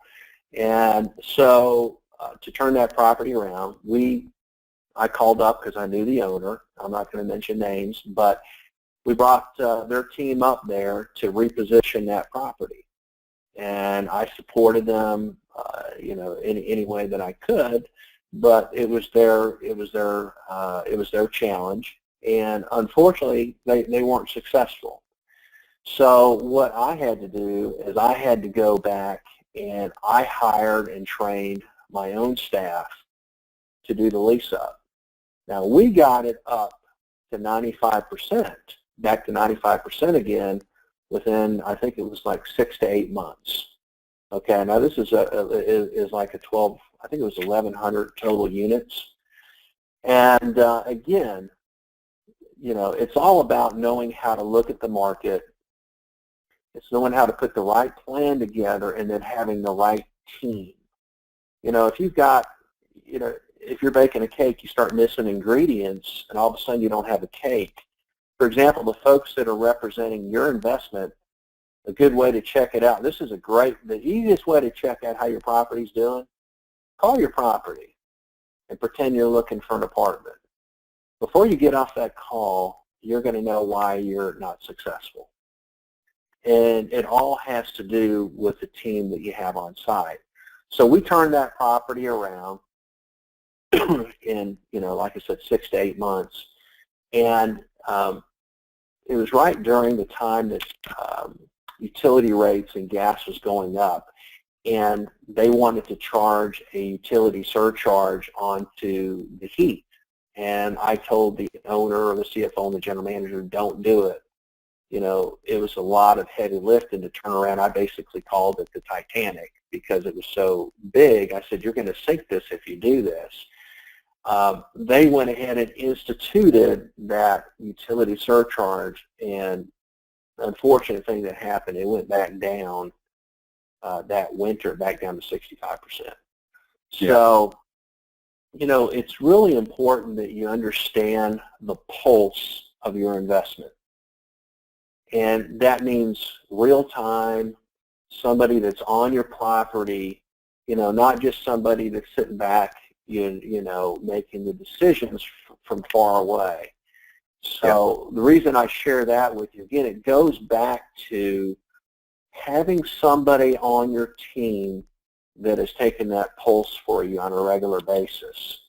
And so to turn that property around, I called up because I knew the owner. I'm not going to mention names, but we brought their team up there to reposition that property, and I supported them, any way that I could. But it was their challenge, and unfortunately, they weren't successful. So what I had to do is I had to go back and I hired and trained my own staff to do the lease up. Now we got it up to 95%, back to 95% again within, I think it was like 6 to 8 months. Okay, now this is like a 12, I think it was 1,100 total units. And again, it's all about knowing how to look at the market. It's knowing how to put the right plan together and then having the right team. If you've got, if you're baking a cake, you start missing ingredients, and all of a sudden you don't have a cake. For example, the folks that are representing your investment, a good way to check it out, the easiest way to check out how your property's doing, call your property and pretend you're looking for an apartment. Before you get off that call, you're going to know why you're not successful. And it all has to do with the team that you have on site. So we turned that property around in, like I said, 6 to 8 months. And it was right during the time that utility rates and gas was going up. And they wanted to charge a utility surcharge onto the heat. And I told the owner or the CFO and the general manager, don't do it. It was a lot of heavy lifting to turn around. I basically called it the Titanic because it was so big. I said, you're going to sink this if you do this. They went ahead and instituted that utility surcharge, and the unfortunate thing that happened, it went back down that winter, back down to 65%. So, it's really important that you understand the pulse of your investment. And that means real time, somebody that's on your property, not just somebody that's sitting back, making the decisions from far away. So the reason I share that with you, again, it goes back to having somebody on your team that is taking that pulse for you on a regular basis.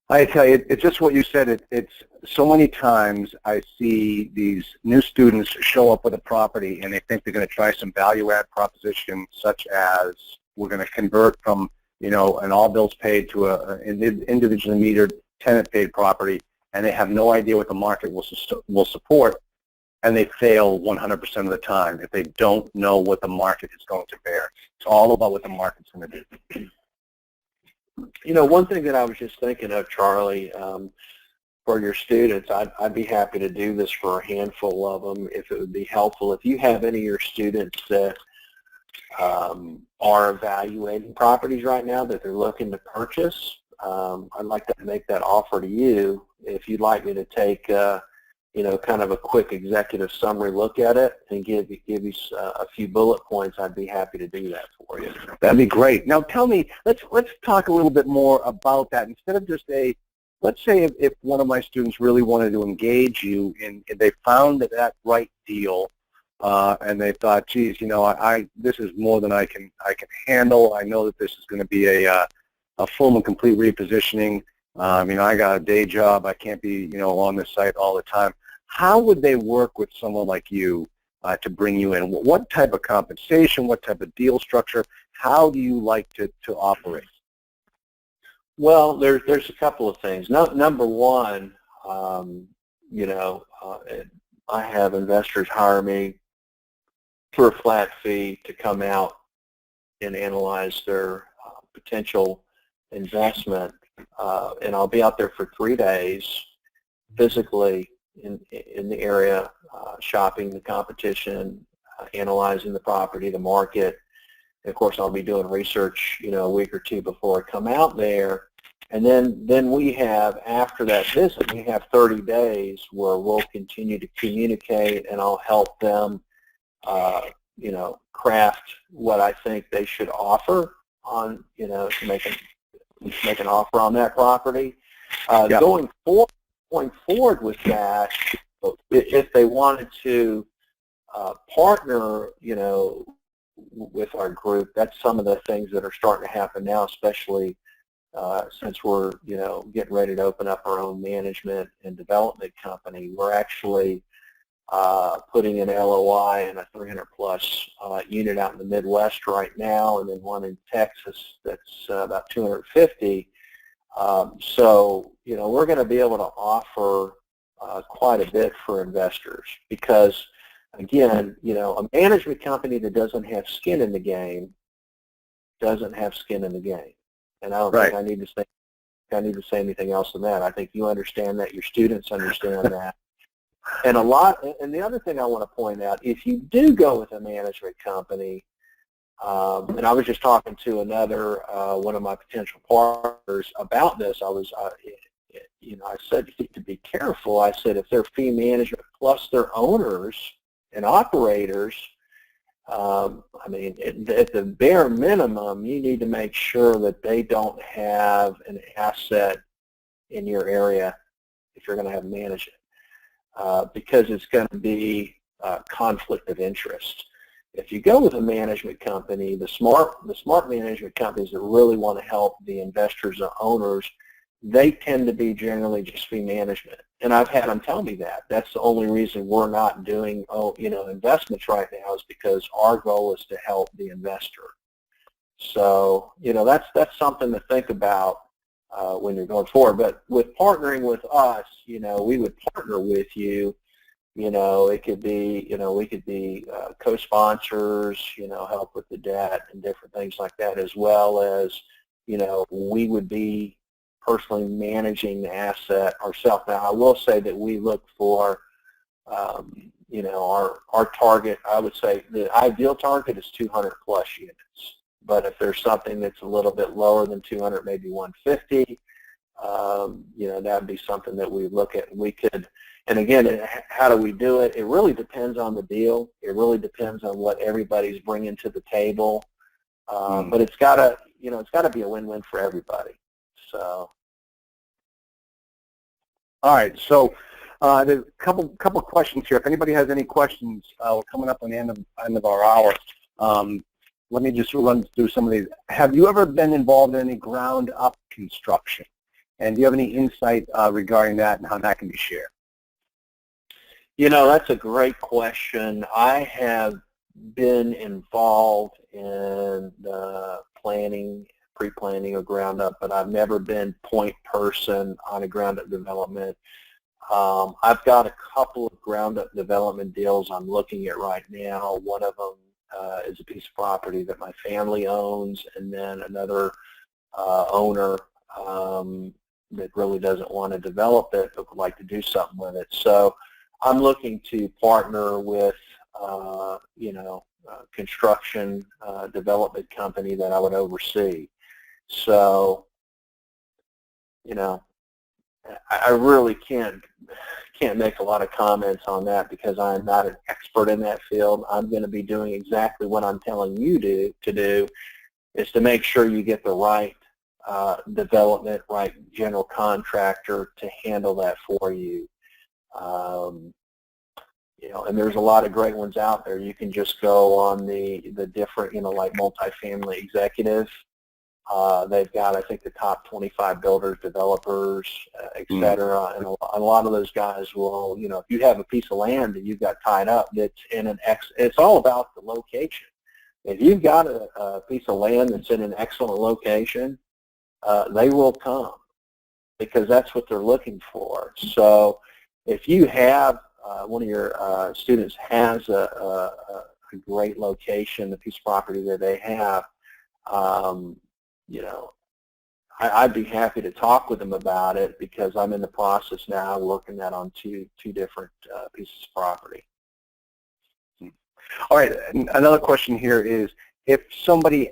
I tell you, it's just what you said. It's so many times I see these new students show up with a property and they think they're going to try some value-add proposition, such as we're going to convert from, an all bills paid to an individually metered tenant-paid property, and they have no idea what the market will support, and they fail 100% of the time if they don't know what the market is going to bear. It's all about what the market's going to do. One thing that I was just thinking of, Charlie, for your students, I'd be happy to do this for a handful of them if it would be helpful. If you have any of your students that are evaluating properties right now that they're looking to purchase, I'd like to make that offer to you. If you'd like me to take, kind of a quick executive summary look at it and give you a few bullet points, I'd be happy to do that for you. That'd be great. Now tell me, let's talk a little bit more about that. Instead of just let's say if one of my students really wanted to engage you and they found that right deal, and they thought, geez, this is more than I can handle. I know that this is going to be a full and complete repositioning. I got a day job. I can't be, on the site all the time. How would they work with someone like you to bring you in? What type of compensation? What type of deal structure? How do you like to operate? Well, there's a couple of things. Number one, I have investors hire me for a flat fee to come out and analyze their potential investment, and I'll be out there for 3 days physically in the area, shopping the competition, analyzing the property, the market. And of course, I'll be doing research, a week or two before I come out there. And then we have, after that visit, we have 30 days where we'll continue to communicate, and I'll help them, craft what I think they should offer on, to make an offer on that property. Yep. Going forward with that, if they wanted to partner, with our group, that's some of the things that are starting to happen now, especially since we're, getting ready to open up our own management and development company. We're actually putting an LOI in a 300-plus unit out in the Midwest right now, and then one in Texas that's about 250. So, we're going to be able to offer quite a bit for investors because, again, a management company that doesn't have skin in the game doesn't have skin in the game. And I don't think I need to say anything else than that. I think you understand that. Your students understand that. And the other thing I want to point out, if you do go with a management company, and I was just talking to another one of my potential partners about this. I said to be careful. I said if they're fee management plus their owners and operators, at the bare minimum, you need to make sure that they don't have an asset in your area if you're going to have management, because it's going to be conflict of interest. If you go with a management company, the smart management companies that really want to help the investors or owners, they tend to be generally just fee management. And I've had them tell me that. That's the only reason we're not doing investments right now, is because our goal is to help the investor. So, that's something to think about when you're going forward. But with partnering with us, we would partner with you. It could be, we could be co-sponsors, help with the debt and different things like that, as well as, we would be personally managing the asset ourselves. Now, I will say that we look for, our target, I would say the ideal target is 200 plus units. But if there's something that's a little bit lower than 200, maybe 150, that would be something that we look at. We could, and again, how do we do it? It really depends on the deal. It really depends on what everybody's bringing to the table. But it's got to be a win-win for everybody. So. All right. So there's a couple questions here. If anybody has any questions, we're coming up on the end of our hour. Let me just run through some of these. Have you ever been involved in any ground-up construction? And do you have any insight regarding that and how that can be shared? That's a great question. I have been involved in pre-planning or ground up, but I've never been point person on a ground up development. I've got a couple of ground up development deals I'm looking at right now. One of them is a piece of property that my family owns, and then another owner that really doesn't want to develop it but would like to do something with it. So I'm looking to partner with, construction development company that I would oversee. So, I really can't make a lot of comments on that because I'm not an expert in that field. I'm going to be doing exactly what I'm telling you to do, is to make sure you get the right development, right general contractor to handle that for you. And there's a lot of great ones out there. You can just go on the different, like Multifamily Executive. They've got, I think, the top 25 builders, developers, et cetera. And a lot of those guys will, if you have a piece of land that you've got tied up that's in it's all about the location. If you've got a piece of land that's in an excellent location, they will come because that's what they're looking for. So if you have one of your students has a great location, a piece of property that they have, I'd be happy to talk with them about it because I'm in the process now working that on two different pieces of property. All right. Another question here is, if somebody,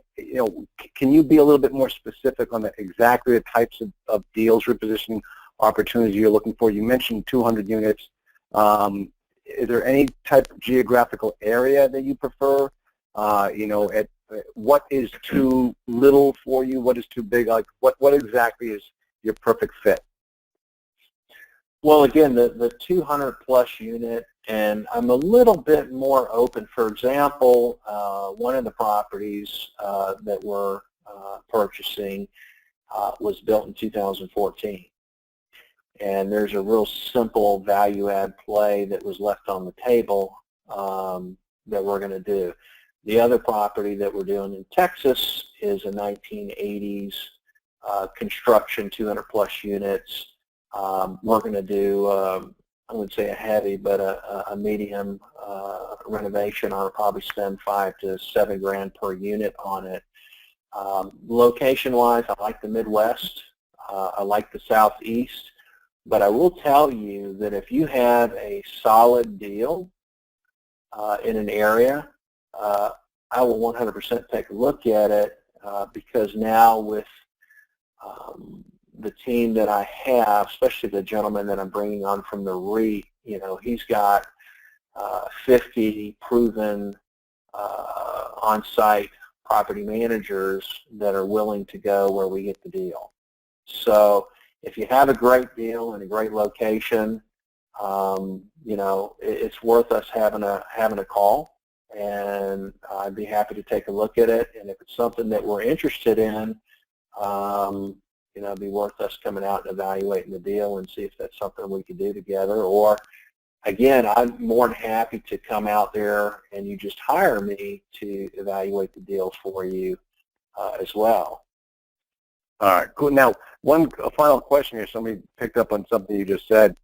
can you be a little bit more specific on exactly the types of deals, repositioning opportunities you're looking for? You mentioned 200 units. Is there any type of geographical area that you prefer? What is too little for you? What is too big? Like what exactly is your perfect fit? Well, again, the 200 plus unit, and I'm a little bit more open. For example, one of the properties that we're purchasing was built in 2014. And there's a real simple value add play that was left on the table that we're going to do. The other property that we're doing in Texas is a 1980s construction, 200 plus units. We're going to do, I wouldn't say a heavy, but a medium renovation. I'll probably spend $5 to $7 grand per unit on it. Location-wise, I like the Midwest. I like the Southeast. But I will tell you that if you have a solid deal in an area, I will 100% take a look at it because now with the team that I have, especially the gentleman that I'm bringing on from the REIT, you know, he's got 50 proven on-site property managers that are willing to go where we get the deal. So if you have a great deal in a great location, you know, it's worth us having a call, and I'd be happy to take a look at it. And if it's something that we're interested in, you know, it'd be worth us coming out and evaluating the deal and see if that's something we could do together. Or, again, I'm more than happy to come out there and you just hire me to evaluate the deal for you as well. All right, cool. Now, a final question here. Somebody picked up on something you just said.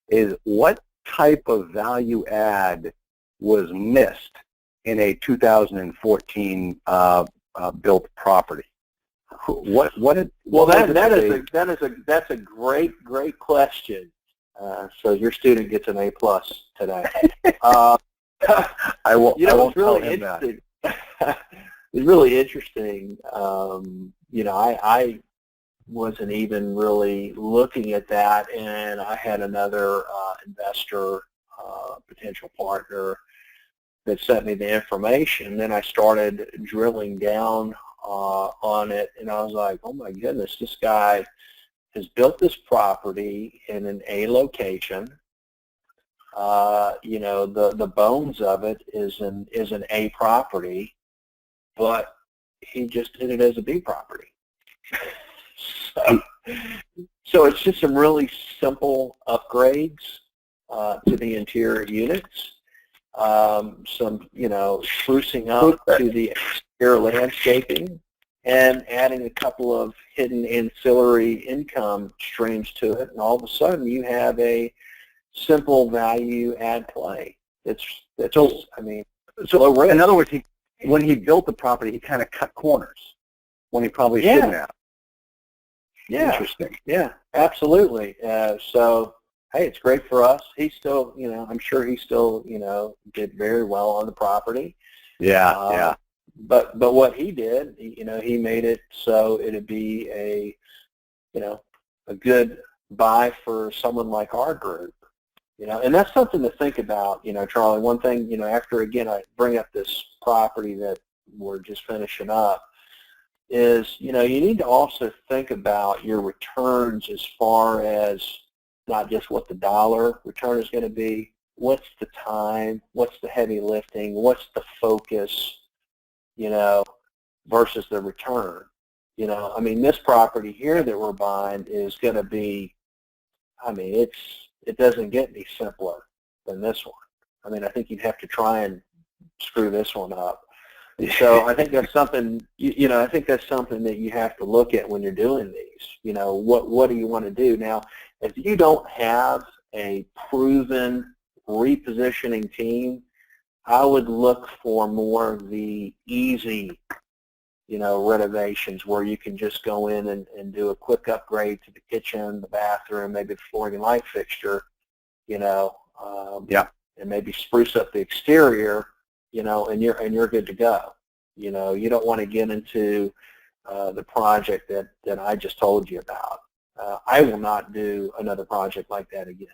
Is what type of value add was missed in a 2014 built property? That's a great question. So your student gets an A+ today. I won't. You know, I won't it's really tell him interesting. It's really interesting. You know, I wasn't even really looking at that, and I had another investor, potential partner, that sent me the information. Then I started drilling down on it, and I was like, oh my goodness, this guy has built this property in an A location. You know, the bones of it is an A property, but he just did it as a B property. So it's just some really simple upgrades to the interior units, some, you know, sprucing up to the exterior landscaping, and adding a couple of hidden ancillary income streams to it, and all of a sudden you have a simple value add play. It's I mean, low risk. In other words, when he built the property, he kind of cut corners when he probably shouldn't have. Yeah. Interesting. Yeah, absolutely. So, hey, it's great for us. He still, you know, I'm sure he still, you know, did very well on the property. Yeah. But what he did, you know, he made it so it'd be a, you know, a good buy for someone like our group. You know, and that's something to think about, you know, Charlie. One thing, you know, after, again, I bring up this property that we're just finishing up, is, you know, you need to also think about your returns as far as not just what the dollar return is going to be, what's the time, what's the heavy lifting, what's the focus, you know, versus the return. You know, I mean, this property here that we're buying is going to be, I mean, it doesn't get any simpler than this one. I mean, I think you'd have to try and screw this one up. So I think that's something, you know, I think that's something that you have to look at when you're doing these. You know, what do you want to do? Now, if you don't have a proven repositioning team, I would look for more of the easy, you know, renovations where you can just go in and do a quick upgrade to the kitchen, the bathroom, maybe the flooring and light fixture, you know, and maybe spruce up the exterior, you know, and you're good to go. You know, you don't want to get into the project that I just told you about. I will not do another project like that again.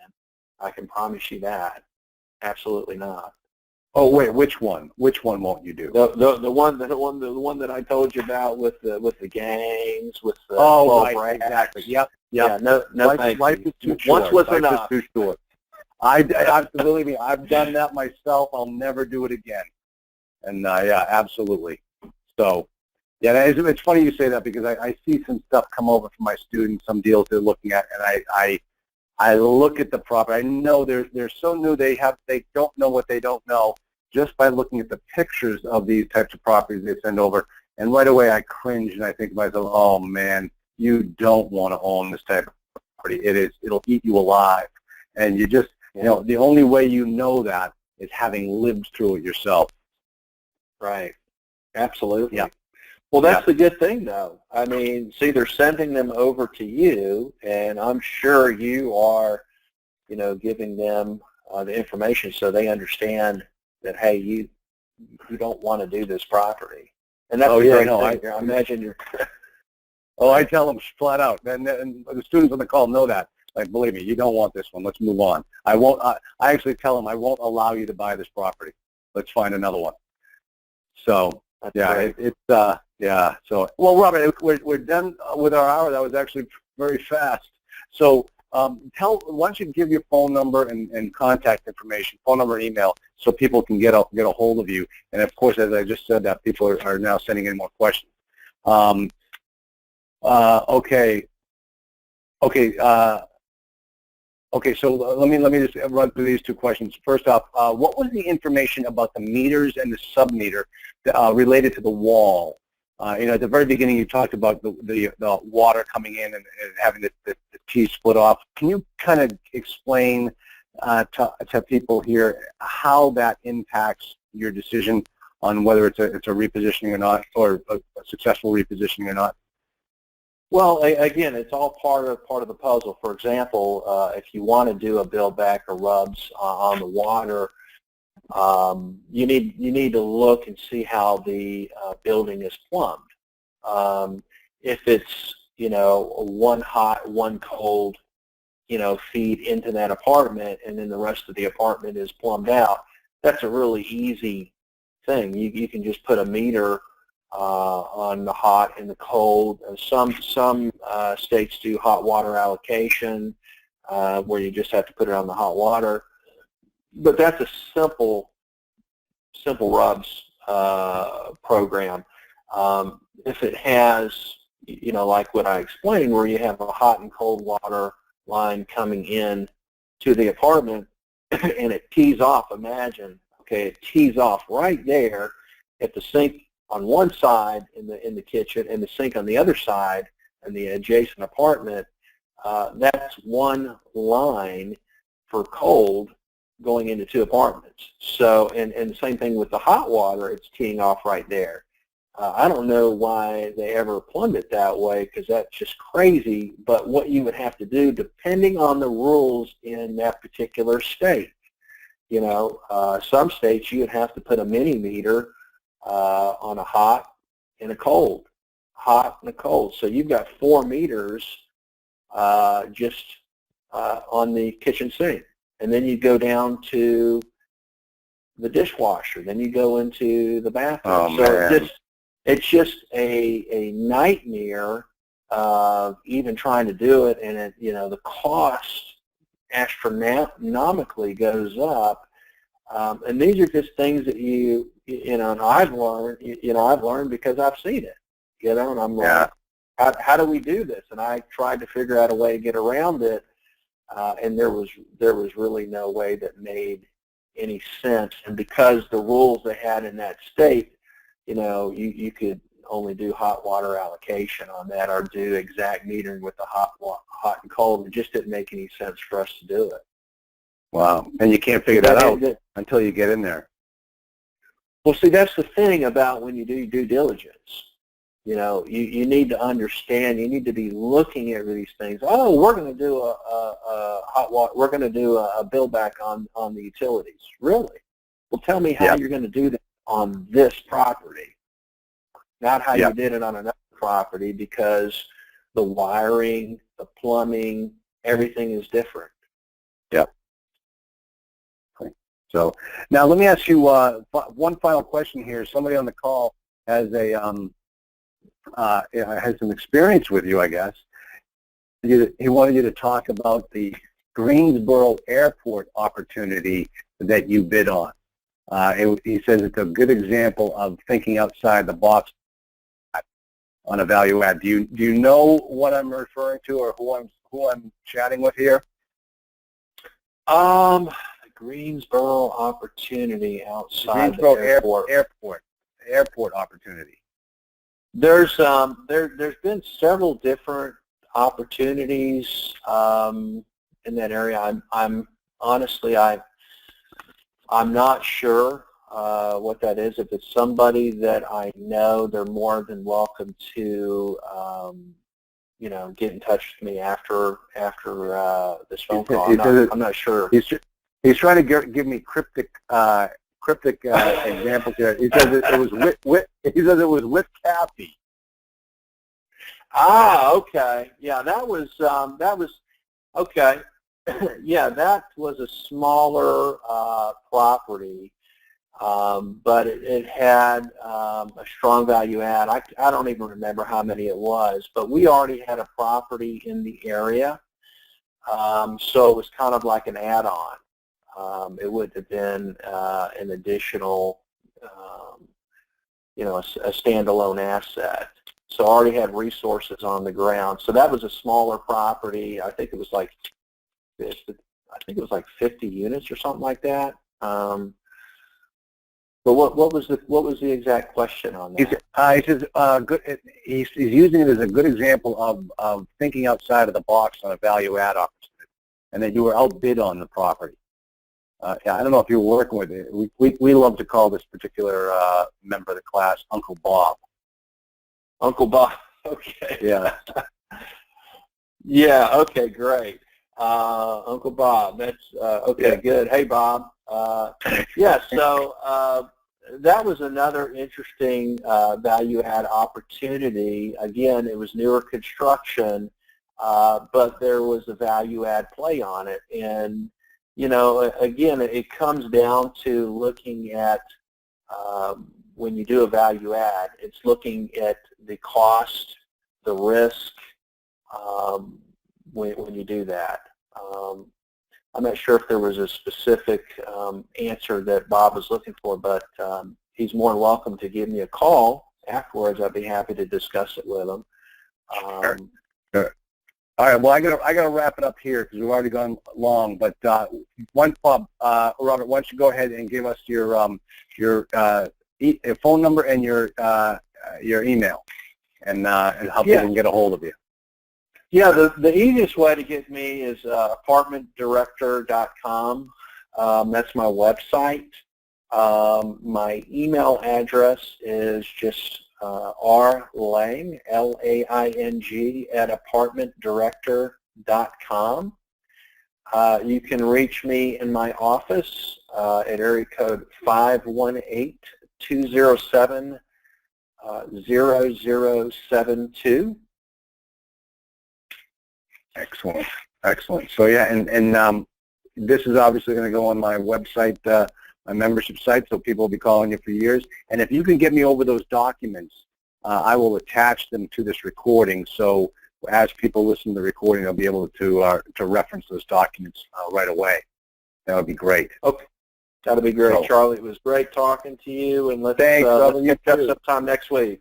I can promise you that. Absolutely not. Oh wait, which one? Which one won't you do? The one that I told you about with the gangs, with the right, exactly. Yep. Yeah, no, thank Life you. is too short. Once was Life enough. is too short. I believe me, I've done that myself. I'll never do it again. And yeah, absolutely. So, yeah, it's funny you say that because I see some stuff come over from my students, some deals they're looking at, and I look at the property. I know they're so new. They don't know what they don't know just by looking at the pictures of these types of properties they send over. And right away I cringe and I think to myself, oh man, you don't want to own this type of property. It'll eat you alive. And you just, the only way you know that is having lived through it yourself. Right. Absolutely. Yeah. Well, that's the good thing, though. I mean, see, they're sending them over to you, and I'm sure you are, giving them the information so they understand that, hey, you don't want to do this property. And that's a great thing. I imagine you're... Oh, I tell them flat out, and the students on the call know that. Like, believe me, you don't want this one. Let's move on. I won't. I actually tell them I won't allow you to buy this property. Let's find another one. So yeah, So well, Robert, we're done with our hour. That was actually very fast. So why don't you give your phone number and contact information, phone number and email, so people can get a hold of you. And of course, as I just said, that people are now sending in more questions. Okay, so let me just run through these two questions. First off, what was the information about the meters and the sub-meter related to the wall? At the very beginning, you talked about the water coming in and having the T split off. Can you kind of explain to people here how that impacts your decision on whether it's a repositioning or not, or a successful repositioning or not? Well, again, it's all part of the puzzle. For example, if you want to do a build back or rubs on the water, you need to look and see how the building is plumbed. If it's one hot, one cold, feed into that apartment, and then the rest of the apartment is plumbed out, that's a really easy thing. You can just put a meter on the hot and the cold. Some states do hot water allocation, where you just have to put it on the hot water. But that's a simple rubs program. If it has, like what I explained, where you have a hot and cold water line coming in to the apartment, and it tees off. Imagine, it tees off right there at the sink on one side in the kitchen, and the sink on the other side in the adjacent apartment. That's one line for cold going into two apartments. So, and the same thing with the hot water, it's teeing off right there. I don't know why they ever plumbed it that way, because that's just crazy. But what you would have to do, depending on the rules in that particular state, some states you would have to put a mini meter on a hot and a cold, hot and a cold. So you've got 4 meters just on the kitchen sink. And then you go down to the dishwasher. Then you go into the bathroom. It's just a nightmare of even trying to do it. And the cost astronomically goes up. And these are just things that and I've learned because I've seen it, and I'm like, how do we do this? And I tried to figure out a way to get around it, and there was really no way that made any sense. And because the rules they had in that state, you could only do hot water allocation on that, or do exact metering with the hot and cold. It just didn't make any sense for us to do it. Wow, and you can't figure that out until you get in there. Well, see, that's the thing about when you do due diligence. You need to understand. You need to be looking at these things. Oh, we're going to do a hot water. We're going to do a build back on the utilities. Really? Well, tell me how you're going to do that on this property, not how you did it on another property, because the wiring, the plumbing, everything is different. Yep. So now let me ask you one final question here. Somebody on the call has has some experience with you, I guess. he wanted you to talk about the Greensboro Airport opportunity that you bid on. He says it's a good example of thinking outside the box on a value add. Do you know what I'm referring to, or who I'm chatting with here? Greensboro opportunity outside Greensboro the airport. Airport opportunity. There's been several different opportunities in that area. I'm honestly I'm not sure what that is. If it's somebody that I know, they're more than welcome to get in touch with me after this phone call. I'm not sure. He's trying to give me cryptic examples here. He says it was with Kathy. Okay. Yeah, that was okay. Yeah, that was a smaller property, but it had a strong value add. I don't even remember how many it was, but we already had a property in the area, so it was kind of like an add-on. It would have been an additional, a standalone asset. So I already had resources on the ground. So that was a smaller property. I think it was like 50 units or something like that. But what was the exact question on that? He says he's using it as a good example of thinking outside of the box on a value add opportunity, and that you were outbid on the property. I don't know if you were working with it. We love to call this particular member of the class Uncle Bob. Uncle Bob. Okay. Yeah. Yeah. Okay. Great. Uncle Bob. That's okay. Yeah. Good. Hey, Bob. Yeah. So that was another interesting value add opportunity. Again, it was newer construction, but there was a value add play on it, and again, it comes down to looking at when you do a value add, it's looking at the cost, the risk when you do that. I'm not sure if there was a specific answer that Bob was looking for, but he's more than welcome to give me a call afterwards. I'd be happy to discuss it with him. Sure. All right. Well, I gotta wrap it up here because we've already gone long. But Robert, why don't you go ahead and give us your phone number and your email, and how people can get a hold of you. Yeah, the easiest way to get me is apartmentdirector.com. That's my website. My email address is just rlang, L-A-I-N-G, at apartmentdirector.com. You can reach me in my office at area code 518-207-0072. Excellent. Excellent. So yeah, and this is obviously going to go on my website, my membership site, so people will be calling you for years. And if you can get me over those documents, I will attach them to this recording. So as people listen to the recording, they'll be able to reference those documents right away. That would be great. Okay. That'll be great, Charlie. It was great talking to you, and let's catch up sometime next week.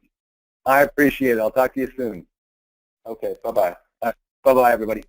I appreciate it. I'll talk to you soon. Okay. Bye-bye. Bye-bye, everybody.